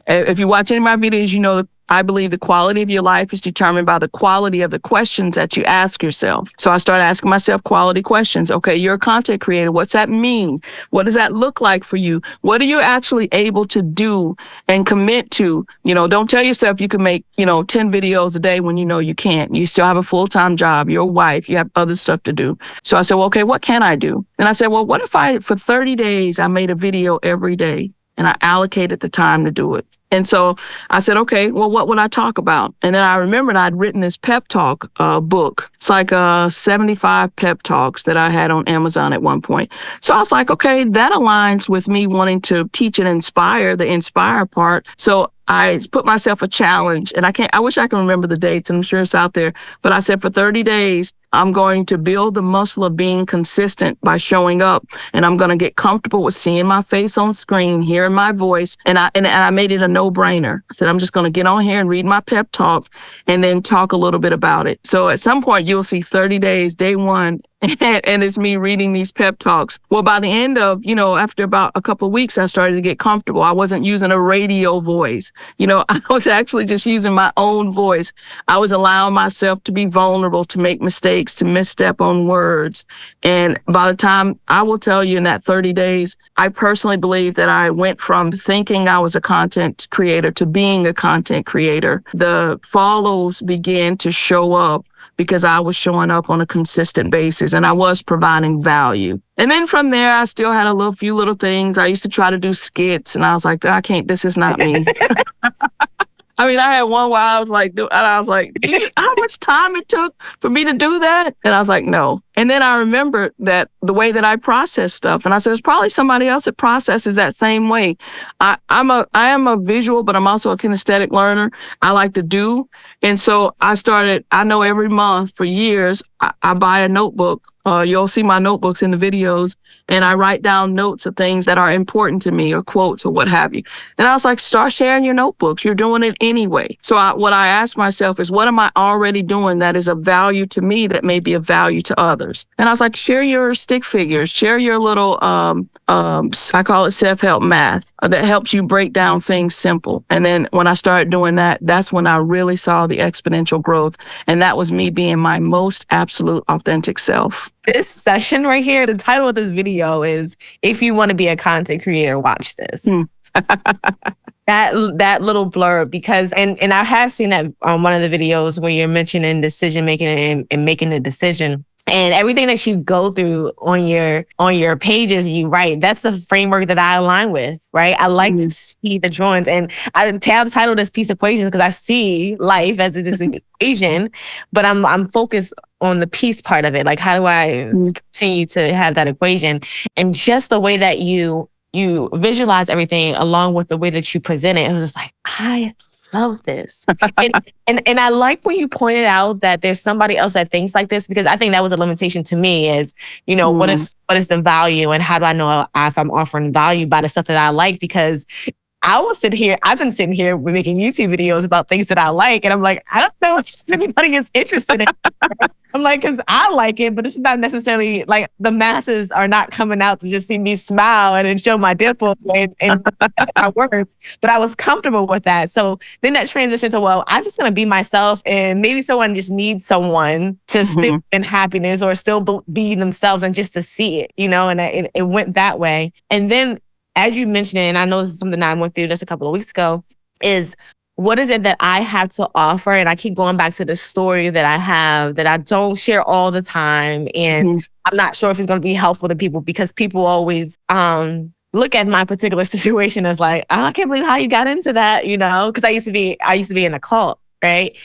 If you watch any of my videos, I believe the quality of your life is determined by the quality of the questions that you ask yourself. So I started asking myself quality questions. Okay, you're a content creator. What's that mean? What does that look like for you? What are you actually able to do and commit to? Don't tell yourself you can make, 10 videos a day when you can't. You still have a full-time job. You're a wife. You have other stuff to do. So I said, well, okay, what can I do? And I said, well, what if for 30 days, I made a video every day and I allocated the time to do it? And so I said, okay, well, what would I talk about? And then I remembered I'd written this pep talk book. It's like 75 pep talks that I had on Amazon at one point. So I was like, okay, that aligns with me wanting to teach and inspire, the inspire part. So I put myself a challenge, and I wish I can remember the dates, and I'm sure it's out there. But I said for 30 days, I'm going to build the muscle of being consistent by showing up, and I'm going to get comfortable with seeing my face on screen, hearing my voice, and I made it a no-brainer. I said I'm just going to get on here and read my pep talk, and then talk a little bit about it. So at some point you'll see 30 days, day one, and it's me reading these pep talks. Well, by the end of, after about a couple of weeks, I started to get comfortable. I wasn't using a radio voice. I was actually just using my own voice. I was allowing myself to be vulnerable, to make mistakes, to misstep on words. And by the time, I will tell you, in that 30 days, I personally believe that I went from thinking I was a content creator to being a content creator. The follows began to show up because I was showing up on a consistent basis and I was providing value. And then from there, I still had a few little things. I used to try to do skits, and I was like, I can't, this is not me. I mean, I had one where I was like, do you know how much time it took for me to do that? And I was like, no. And then I remembered that the way that I process stuff, and I said, there's probably somebody else that processes that same way. I am a visual, but I'm also a kinesthetic learner. I like to do. And so I know every month for years, I buy a notebook. You'll see my notebooks in the videos, and I write down notes of things that are important to me or quotes or what have you. And I was like, start sharing your notebooks. You're doing it anyway. So what I asked myself is, what am I already doing that is of value to me that may be of value to others? And I was like, share your stick figures, share your little, I call it self-help math that helps you break down things simple. And then when I started doing that, that's when I really saw the exponential growth. And that was me being my most absolute authentic self. This session right here, the title of this video is, if you want to be a content creator, watch this. That little blurb, because, and I have seen that on one of the videos where you're mentioning decision making and making a decision. And everything that you go through on your pages, you write, that's the framework that I align with, right? I like to see the drawings, and I titled this piece equations because I see life as this equation, but I'm focused on the piece part of it. Like, how do I continue to have that equation? And just the way that you visualize everything along with the way that you present it, it was just like, love this. and I like when you pointed out that there's somebody else that thinks like this, because I think that was a limitation to me is, what is the value and how do I know if I'm offering value by the stuff that I like? Because I've been sitting here making YouTube videos about things that I like. And I'm like, I don't know if anybody is interested in it. I'm like, because I like it, but it's not necessarily like the masses are not coming out to just see me smile and then show my dimple and my words. But I was comfortable with that. So then that transitioned to, well, I'm just going to be myself. And maybe someone just needs someone to still in happiness or still be themselves and just to see it, and it went that way. And then, as you mentioned it, and I know this is something that I went through just a couple of weeks ago, is what is it that I have to offer? And I keep going back to the story that I have that I don't share all the time. And I'm not sure if it's going to be helpful to people because people always look at my particular situation as like, oh, I can't believe how you got into that, because I used to be in a cult. Right.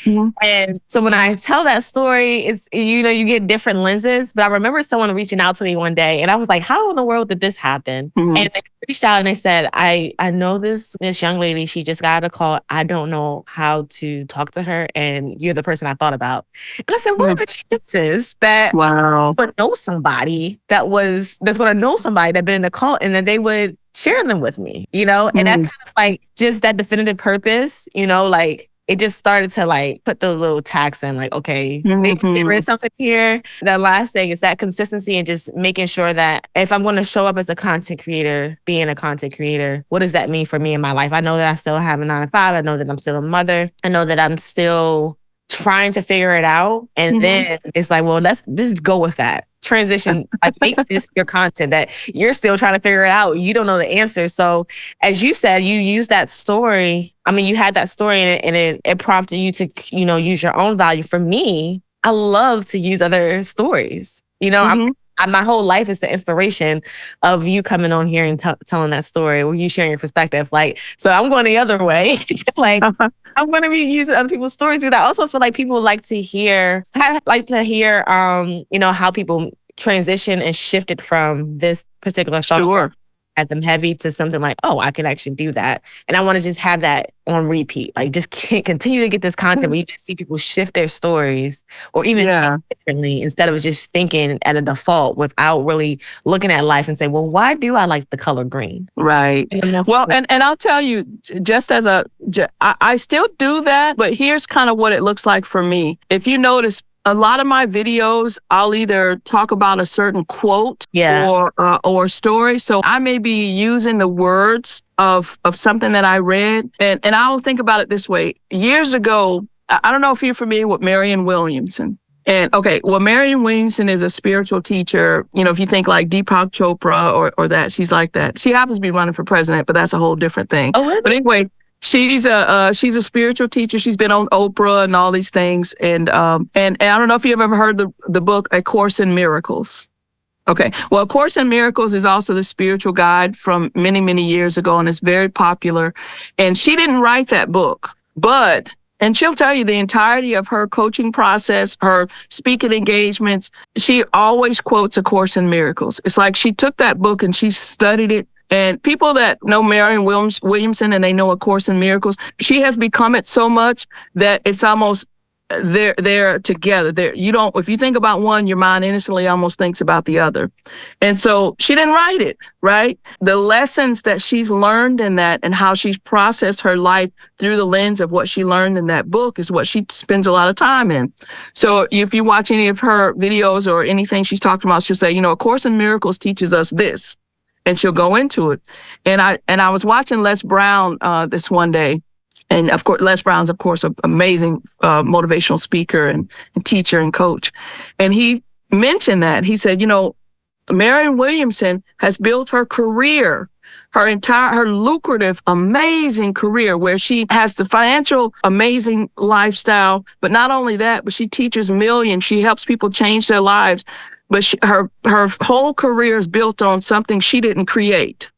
And so when I tell that story, it's, you get different lenses. But I remember someone reaching out to me one day and I was like, how in the world did this happen? And they reached out and they said, I know this young lady, she just got a call. I don't know how to talk to her. And you're the person I thought about. And I said, what are the chances that I would know somebody that's going to know somebody that's been in a cult and that they would share them with me, And that kind of like just that definitive purpose, like, it just started to like put those little tags in like, okay, maybe there is something here. The last thing is that consistency and just making sure that if I'm going to show up as a content creator, being a content creator, what does that mean for me in my life? I know that I still have a 9 to 5. I know that I'm still a mother. I know that I'm still trying to figure it out. And then it's like, well, let's just go with that. Transition, like make this your content that you're still trying to figure it out. You don't know the answer. So as you said, you use that story. I mean, you had that story and it prompted you to, use your own value. For me, I love to use other stories. My whole life is the inspiration of you coming on here and telling that story or you sharing your perspective. Like, so I'm going the other way. Like, I'm going to be using other people's stories. But I also feel like people like to hear, how people transition and shifted from this particular thought at them heavy to something like, oh, I can actually do that. And I want to just have that on repeat. Like, just continue to get this content where you just see people shift their stories or even think differently instead of just thinking at a default without really looking at life and say, well, why do I like the color green? Right. Well, and I'll tell you, just as I still do that, but here's kind of what it looks like for me. If you notice, a lot of my videos, I'll either talk about a certain quote or story. So I may be using the words of something that I read. And I'll think about it this way. Years ago, I don't know if you're familiar with Marianne Williamson. And Marianne Williamson is a spiritual teacher. If you think like Deepak Chopra or that, she's like that. She happens to be running for president, but that's a whole different thing. Oh, really? But anyway, she's a spiritual teacher. She's been on Oprah and all these things. And I don't know if you've ever heard the book, A Course in Miracles. Okay. Well, A Course in Miracles is also the spiritual guide from many, many years ago, and it's very popular. And she didn't write that book, and she'll tell you the entirety of her coaching process, her speaking engagements, she always quotes A Course in Miracles. It's like she took that book and she studied it. And people that know Marianne Williamson and they know A Course in Miracles, she has become it so much that it's almost they're together. If you think about one, your mind instantly almost thinks about the other. And so she didn't write it, right? The lessons that she's learned in that and how she's processed her life through the lens of what she learned in that book is what she spends a lot of time in. So if you watch any of her videos or anything she's talking about, she'll say, A Course in Miracles teaches us this. And she'll go into it. And I was watching Les Brown this one day. And of course, Les Brown's, of course, an amazing motivational speaker and teacher and coach. And he mentioned that. He said, Marianne Williamson has built her career, her lucrative, amazing career where she has the financial, amazing lifestyle. But not only that, but she teaches millions. She helps people change their lives. But her whole career is built on something she didn't create.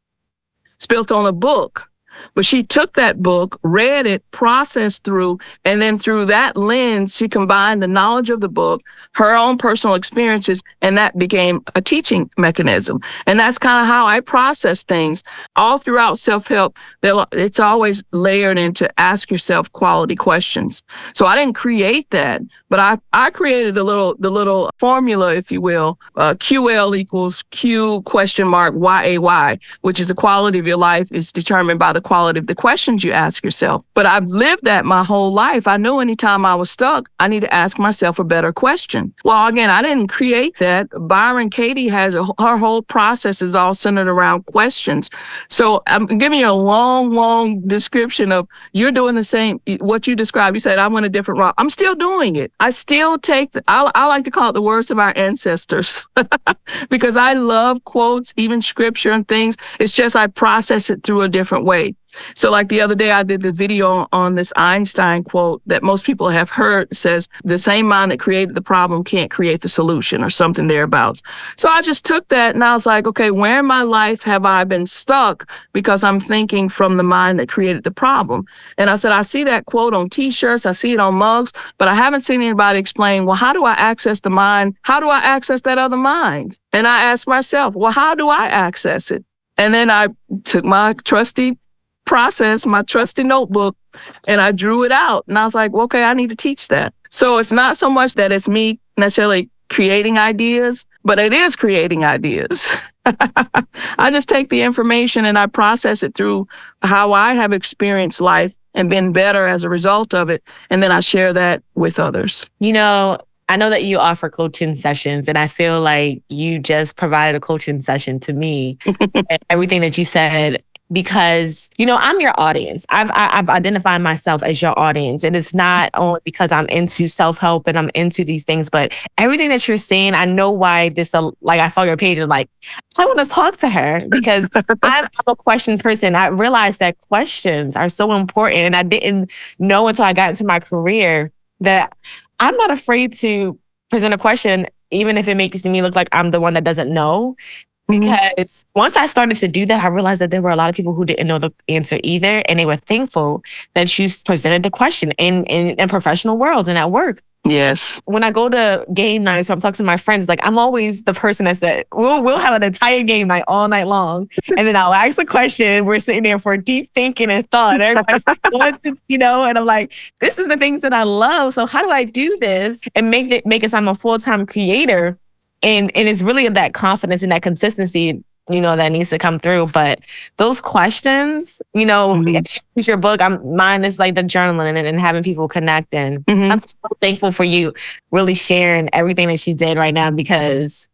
It's built on a book. But she took that book, read it, processed through, and then through that lens, she combined the knowledge of the book, her own personal experiences, and that became a teaching mechanism. And that's kind of how I process things. All throughout self-help, it's always layered into ask yourself quality questions. So I didn't create that, but I created the little formula, if you will, QL equals Q question mark YAY, which is the quality of your life is determined by the quality of the questions you ask yourself. But I've lived that my whole life. I knew anytime I was stuck, I need to ask myself a better question. Well, again, I didn't create that. Byron Katie has her whole process is all centered around questions. So I'm giving you a long description of you're doing the same, what you described. You said, I went a different route. I'm still doing it. I still take, I like to call it the words of our ancestors because I love quotes, even scripture and things. It's just I process it through a different way. So like the other day, I did the video on this Einstein quote that most people have heard. It says, the same mind that created the problem can't create the solution or something thereabouts. So I just took that and I was like, okay, where in my life have I been stuck because I'm thinking from the mind that created the problem? And I said, I see that quote on T-shirts, I see it on mugs, but I haven't seen anybody explain, well, how do I access the mind? How do I access that other mind? And I asked myself, well, how do I access it? And then I took my trusty notebook, and I drew it out. And I was like, well, okay, I need to teach that. So it's not so much that it's me necessarily creating ideas, but it is creating ideas. I just take the information and I process it through how I have experienced life and been better as a result of it. And then I share that with others. You know, I know that you offer coaching sessions, and I feel like you just provided a coaching session to me. And everything that you said, because, you know, I'm your audience. I've identified myself as your audience. And it's not only because I'm into self-help and I'm into these things, but everything that you're saying, I know why this, like I saw your page and like, I want to talk to her because I'm a question person. I realized that questions are so important. And I didn't know until I got into my career that I'm not afraid to present a question, even if it makes me look like I'm the one that doesn't know. Because once I started to do that, I realized that there were a lot of people who didn't know the answer either. And they were thankful that you presented the question in professional worlds and at work. Yes. When I go to game nights, so I'm talking to my friends, like I'm always the person that said, we'll have an entire game night all night long. And then I'll ask the question. We're sitting there for deep thinking and thought. Everybody's you know, and I'm like, this is the things that I love. So how do I do this and make it so I'm a full-time creator? And it's really that confidence and that consistency, you know, that needs to come through. But those questions, you know, it's your book. Mine is like the journaling and having people connect. And I'm so thankful for you really sharing everything that you did right now, because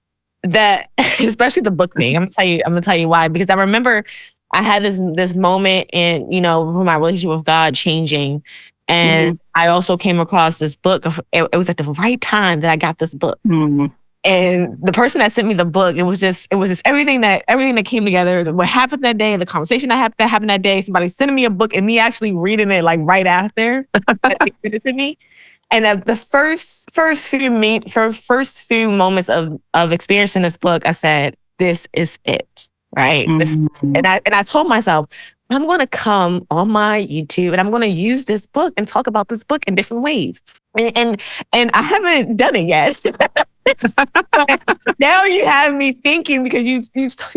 that, especially the book thing, I'm gonna tell you why. Because I remember I had this moment in, you know, my relationship with God changing. And I also came across this book. It was at the right time that I got this book. And the person that sent me the book, it was just everything that came together. What happened that day, the conversation that happened that day, somebody sending me a book and me actually reading it like right after they sent it to me. And the first few moments of experiencing this book, I said, "This is it, right?" And I told myself, I'm going to come on my YouTube and I'm going to use this book and talk about this book in different ways. And I haven't done it yet. Now you have me thinking, because you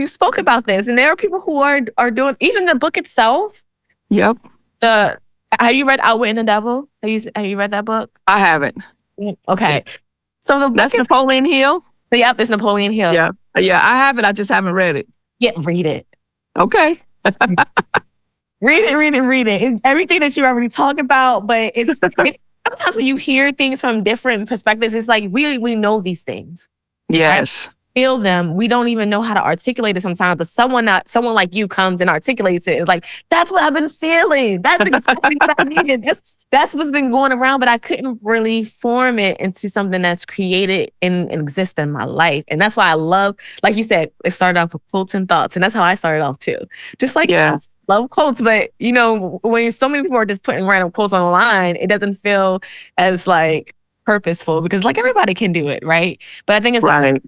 spoke about this, and there are people who are doing even the book itself. Yep. Have you read Outwitting the Devil? Have you read that book? I haven't. Okay. So the book That's Napoleon Hill? Yep, it's Napoleon Hill. Yeah. Yeah, I have it. I just haven't read it. Yeah, read it. Okay. Read it. It's everything that you already talked about, but it's sometimes when you hear things from different perspectives, it's like we know these things. Yes. Right? Feel them. We don't even know how to articulate it sometimes, but someone like you comes and articulates it. It's like, that's what I've been feeling. That's exactly what I needed. That's what's been going around, but I couldn't really form it into something that's created and exists in my life. And that's why I love, like you said, it started off with quotes and thoughts. And that's how I started off too. Just like, I love quotes, but you know, when so many people are just putting random quotes online, it doesn't feel as like purposeful, because like everybody can do it, right? But I think it's right.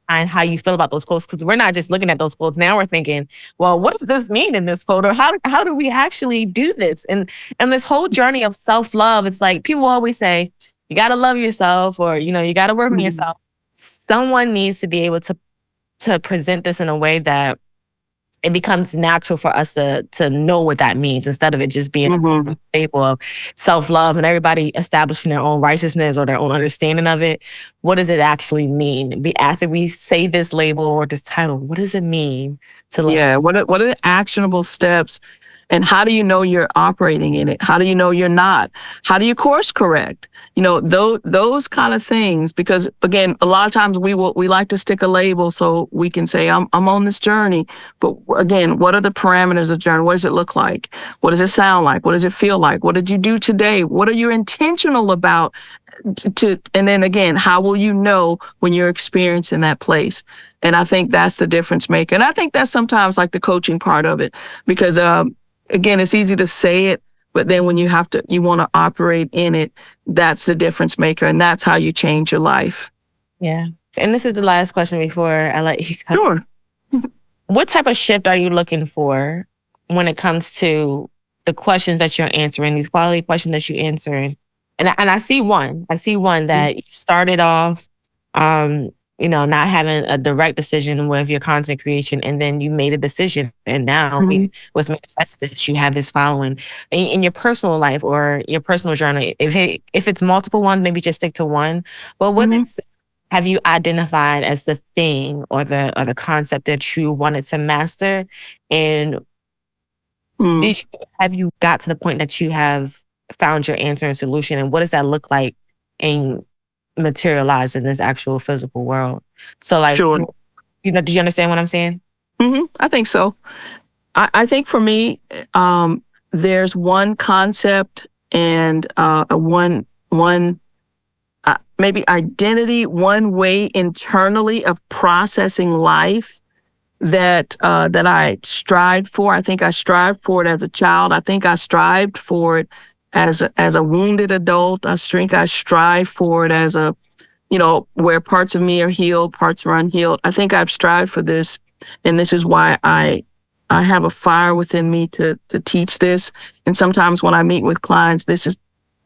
and how you feel about those quotes, because we're not just looking at those quotes. Now we're thinking, well, what does this mean in this quote? Or how do we actually do this? And this whole journey of self-love, it's like people always say, you got to love yourself, or, you got to work on yourself. Someone needs to be able to present this in a way that it becomes natural for us to know what that means, instead of it just being a staple of self-love and everybody establishing their own righteousness or their own understanding of it. What does it actually mean? After we say this label or this title, what does it mean to love? Yeah, what are the actionable steps? And how do you know you're operating in it? How do you know you're not? How do you course correct? Those kind of things. Because again, a lot of times we like to stick a label so we can say I'm on this journey. But again, what are the parameters of journey? What does it look like? What does it sound like? What does it feel like? What did you do today? What are you intentional about? And then again, how will you know when you're experiencing that place? And I think that's the difference maker. And I think that's sometimes like the coaching part of it, because again, it's easy to say it, but then when you want to operate in it, that's the difference maker. And that's how you change your life. Yeah. And this is the last question before I let you go. Sure. What type of shift are you looking for when it comes to the questions that you're answering, these quality questions that you're answering? And I see one that you started off, not having a direct decision with your content creation, and then you made a decision, and now it was manifested that you have this following in your personal life or your personal journey. If it's multiple ones, maybe just stick to one. But what have you identified as the thing or the concept that you wanted to master, and have you got to the point that you have found your answer and solution, and what does that look like in materialize in this actual physical world? So like, sure. Do you understand what I'm saying? I think so. I think for me, there's one concept and one maybe identity, one way internally of processing life that I strived for. I think I strived for it as a child. I think I strived for it as a wounded adult. I think I strive for it as where parts of me are healed, parts are unhealed. I think I've strived for this, and this is why I have a fire within me to teach this. And sometimes when I meet with clients, this is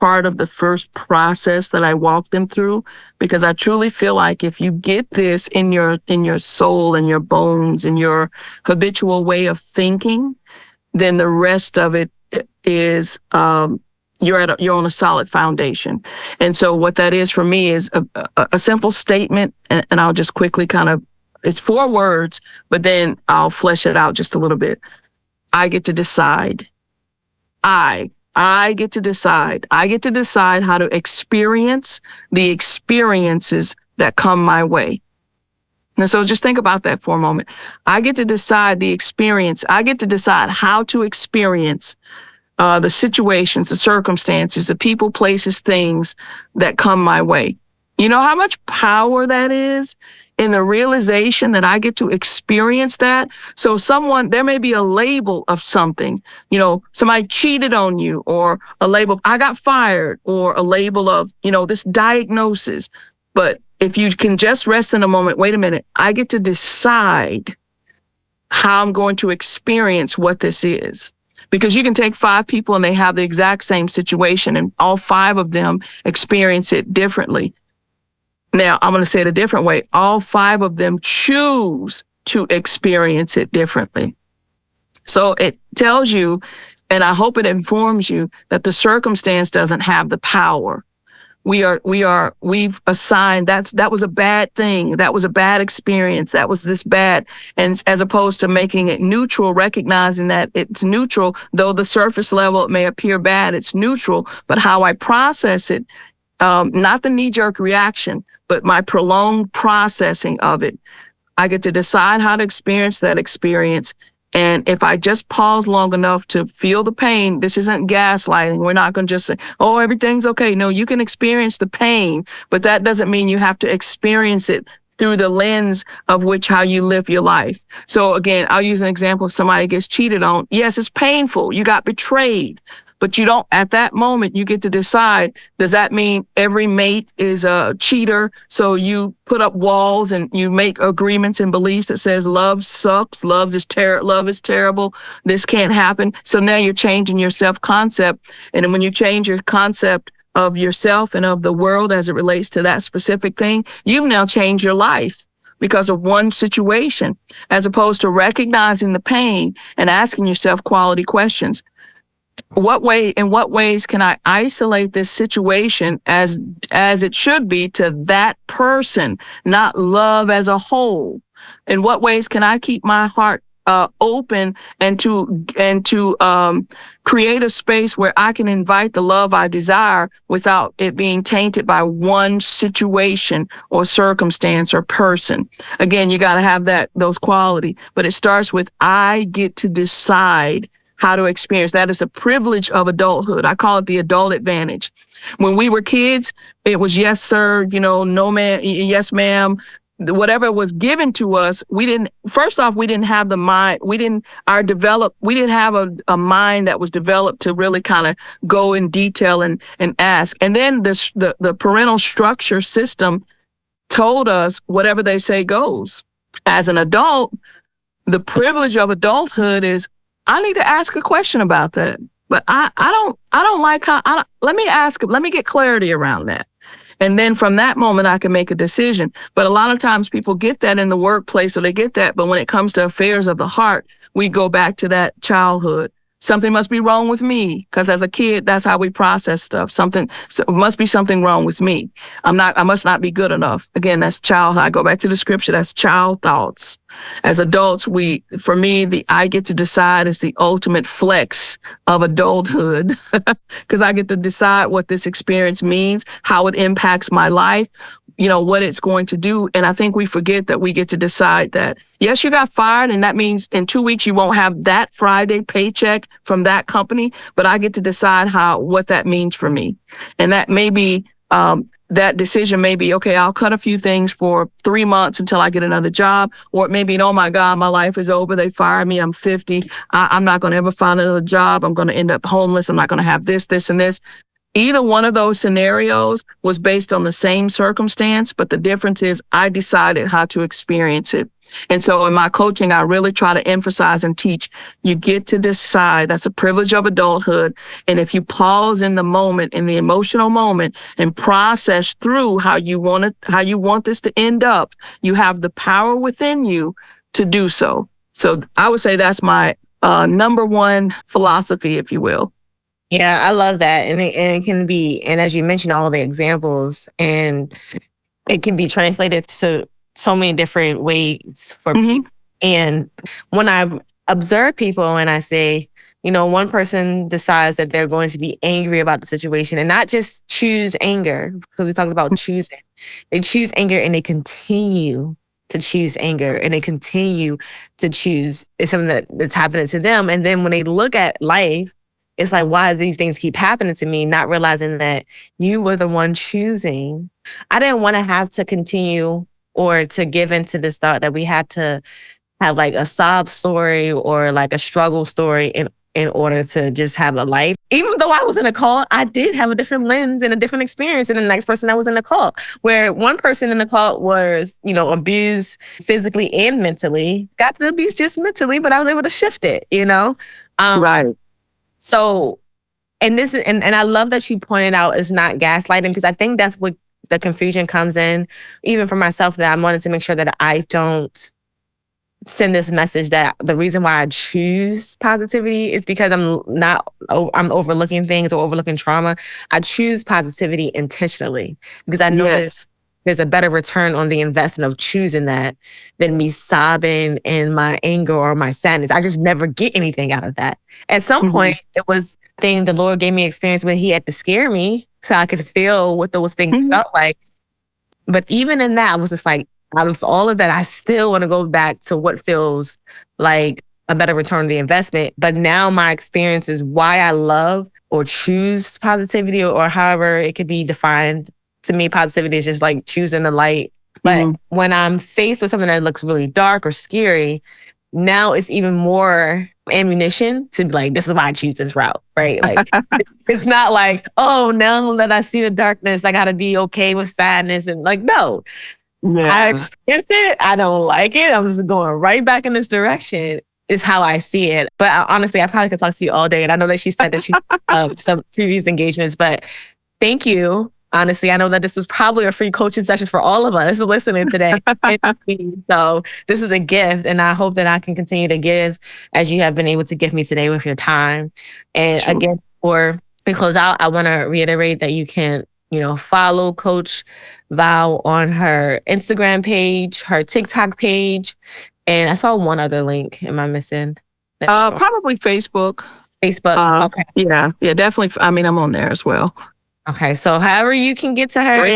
part of the first process that I walk them through, because I truly feel like if you get this in your soul and your bones and your habitual way of thinking, then the rest of it is you're on a solid foundation. And so what that is for me is a simple statement, and I'll just quickly it's 4 words, but then I'll flesh it out just a little bit. I get to decide. I get to decide. I get to decide how to experience the experiences that come my way. And so just think about that for a moment. I get to decide the experience. I get to decide how to experience the situations, the circumstances, the people, places, things that come my way. You know how much power that is in the realization that I get to experience that? So there may be a label of something, somebody cheated on you, or a label, I got fired, or a label of, this diagnosis. But if you can just rest in a moment, wait a minute, I get to decide how I'm going to experience what this is. Because you can take 5 people and they have the exact same situation, and all 5 of them experience it differently. Now, I'm going to say it a different way. All 5 of them choose to experience it differently. So it tells you, and I hope it informs you, that the circumstance doesn't have the power. We've assigned that was a bad thing. That was a bad experience. That was this bad. And as opposed to making it neutral, recognizing that it's neutral, though the surface level it may appear bad, it's neutral, but how I process it, not the knee-jerk reaction, but my prolonged processing of it. I get to decide how to experience that experience. And if I just pause long enough to feel the pain, this isn't gaslighting. We're not going to just say, oh, everything's okay. No, you can experience the pain, but that doesn't mean you have to experience it through the lens of how you live your life. So again, I'll use an example. If somebody gets cheated on, yes, it's painful. You got betrayed. But you don't, at that moment, you get to decide, does that mean every mate is a cheater? So you put up walls and you make agreements and beliefs that says love sucks, love is terrible, this can't happen. So now you're changing your self-concept. And then when you change your concept of yourself and of the world as it relates to that specific thing, you've now changed your life because of one situation, as opposed to recognizing the pain and asking yourself quality questions. In what ways can I isolate this situation as it should be to that person, not love as a whole? In what ways can I keep my heart open and to create a space where I can invite the love I desire without it being tainted by one situation or circumstance or person? Again, you got to have those quality, but it starts with I get to decide how to experience. That is a privilege of adulthood. I call it the adult advantage. When we were kids, it was yes, sir, no, ma'am, yes, ma'am. Whatever was given to us, we didn't have the mind. We didn't have a mind that was developed to really kind of go in detail and ask. And then the parental structure system told us whatever they say goes. As an adult, the privilege of adulthood is I need to ask a question about that. But I don't like how, let me get clarity around that. And then from that moment, I can make a decision. But a lot of times people get that in the workplace, or they get that. But when it comes to affairs of the heart, we go back to that childhood. Something must be wrong with me, because as a kid, that's how we process stuff. Must be something wrong with me. I must not be good enough. Again, that's child. I go back to the scripture. That's child thoughts. As adults, for me, the I get to decide is the ultimate flex of adulthood, because I get to decide what this experience means, how it impacts my life, what it's going to do. And I think we forget that we get to decide that. Yes, you got fired, and that means in 2 weeks you won't have that Friday paycheck from that company, but I get to decide what that means for me. And that may be, that decision may be, okay, I'll cut a few things for 3 months until I get another job. Or it may be, oh my God, my life is over. They fired me. I'm 50. I'm not going to ever find another job. I'm going to end up homeless. I'm not going to have this, and this. Either one of those scenarios was based on the same circumstance, but the difference is I decided how to experience it. And so in my coaching, I really try to emphasize and teach, you get to decide. That's a privilege of adulthood. And if you pause in the moment, in the emotional moment, and process through how you want this to end up, you have the power within you to do so. So I would say that's my number one philosophy, if you will. Yeah, I love that. And it can be, and as you mentioned, all the examples, and it can be translated to so many different ways for people. And when I observe people and I say, one person decides that they're going to be angry about the situation and not just choose anger, because we talked about choosing. They choose anger and they continue to choose anger, and they continue to choose something that's happening to them. And then when they look at life, it's like, why do these things keep happening to me? Not realizing that you were the one choosing. I didn't want to have to continue or to give into this thought that we had to have like a sob story or like a struggle story in order to just have a life. Even though I was in a cult, I did have a different lens and a different experience than the next person that was in the cult. Where one person in the cult was, abused physically and mentally. Got the abuse just mentally, but I was able to shift it, Right. So, and I love that you pointed out it's not gaslighting, because I think that's what the confusion comes in, even for myself, that I wanted to make sure that I don't send this message that the reason why I choose positivity is because I'm overlooking things or overlooking trauma. I choose positivity intentionally because I know there's a better return on the investment of choosing that than me sobbing in my anger or my sadness. I just never get anything out of that. At some point, it was thing the Lord gave me experience when He had to scare me so I could feel what those things felt like. But even in that, I was just like, out of all of that, I still want to go back to what feels like a better return on the investment. But now my experience is why I love or choose positivity, or however it could be defined. To me, positivity is just like choosing the light. But when I'm faced with something that looks really dark or scary, now it's even more ammunition to be like, this is why I choose this route, right? Like, it's not like, oh, now that I see the darkness, I got to be okay with sadness. And like, no, I experienced it. I don't like it. I'm just going right back in this direction is how I see it. But honestly, I probably could talk to you all day. And I know that she said that she some previous engagements, but thank you. Honestly, I know that this was probably a free coaching session for all of us listening today. So this is a gift, and I hope that I can continue to give as you have been able to give me today with your time. And again, before we close out, I want to reiterate that you can, follow Coach Val on her Instagram page, her TikTok page, and I saw one other link. Am I missing? Probably Facebook. Facebook. Okay. Yeah, definitely. I mean, I'm on there as well. Okay, so however you can get to her.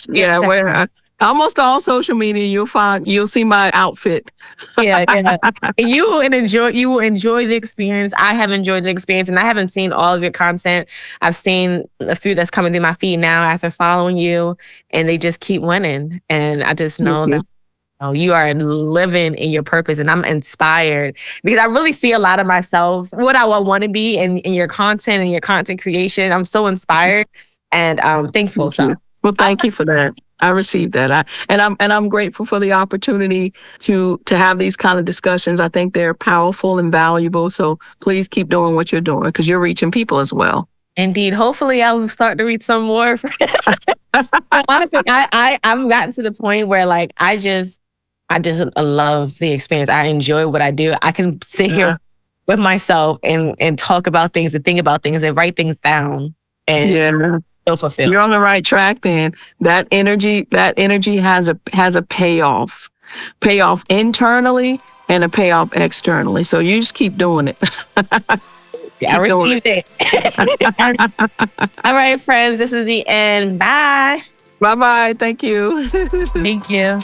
Yeah, where almost all social media, you'll see my outfit. Yeah. And you will enjoy the experience. I have enjoyed the experience, and I haven't seen all of your content. I've seen a few that's coming through my feed now after following you, and they just keep winning. And I just know that you are living in your purpose, and I'm inspired because I really see a lot of myself, what I want to be in your content and your content creation. I'm so inspired and thankful. Well, thank you for that. I received that. I'm grateful for the opportunity to have these kind of discussions. I think they're powerful and valuable. So please keep doing what you're doing because you're reaching people as well. Indeed. Hopefully I will start to read some more. Honestly, I've gotten to the point where like, I just love the experience. I enjoy what I do. I can sit here with myself and talk about things and think about things and write things down and feel fulfilled. You're on the right track then. That energy has a payoff internally and a payoff externally. So you just keep doing it. I received it. All right, friends, this is the end. Bye. Bye-bye. Thank you. Thank you.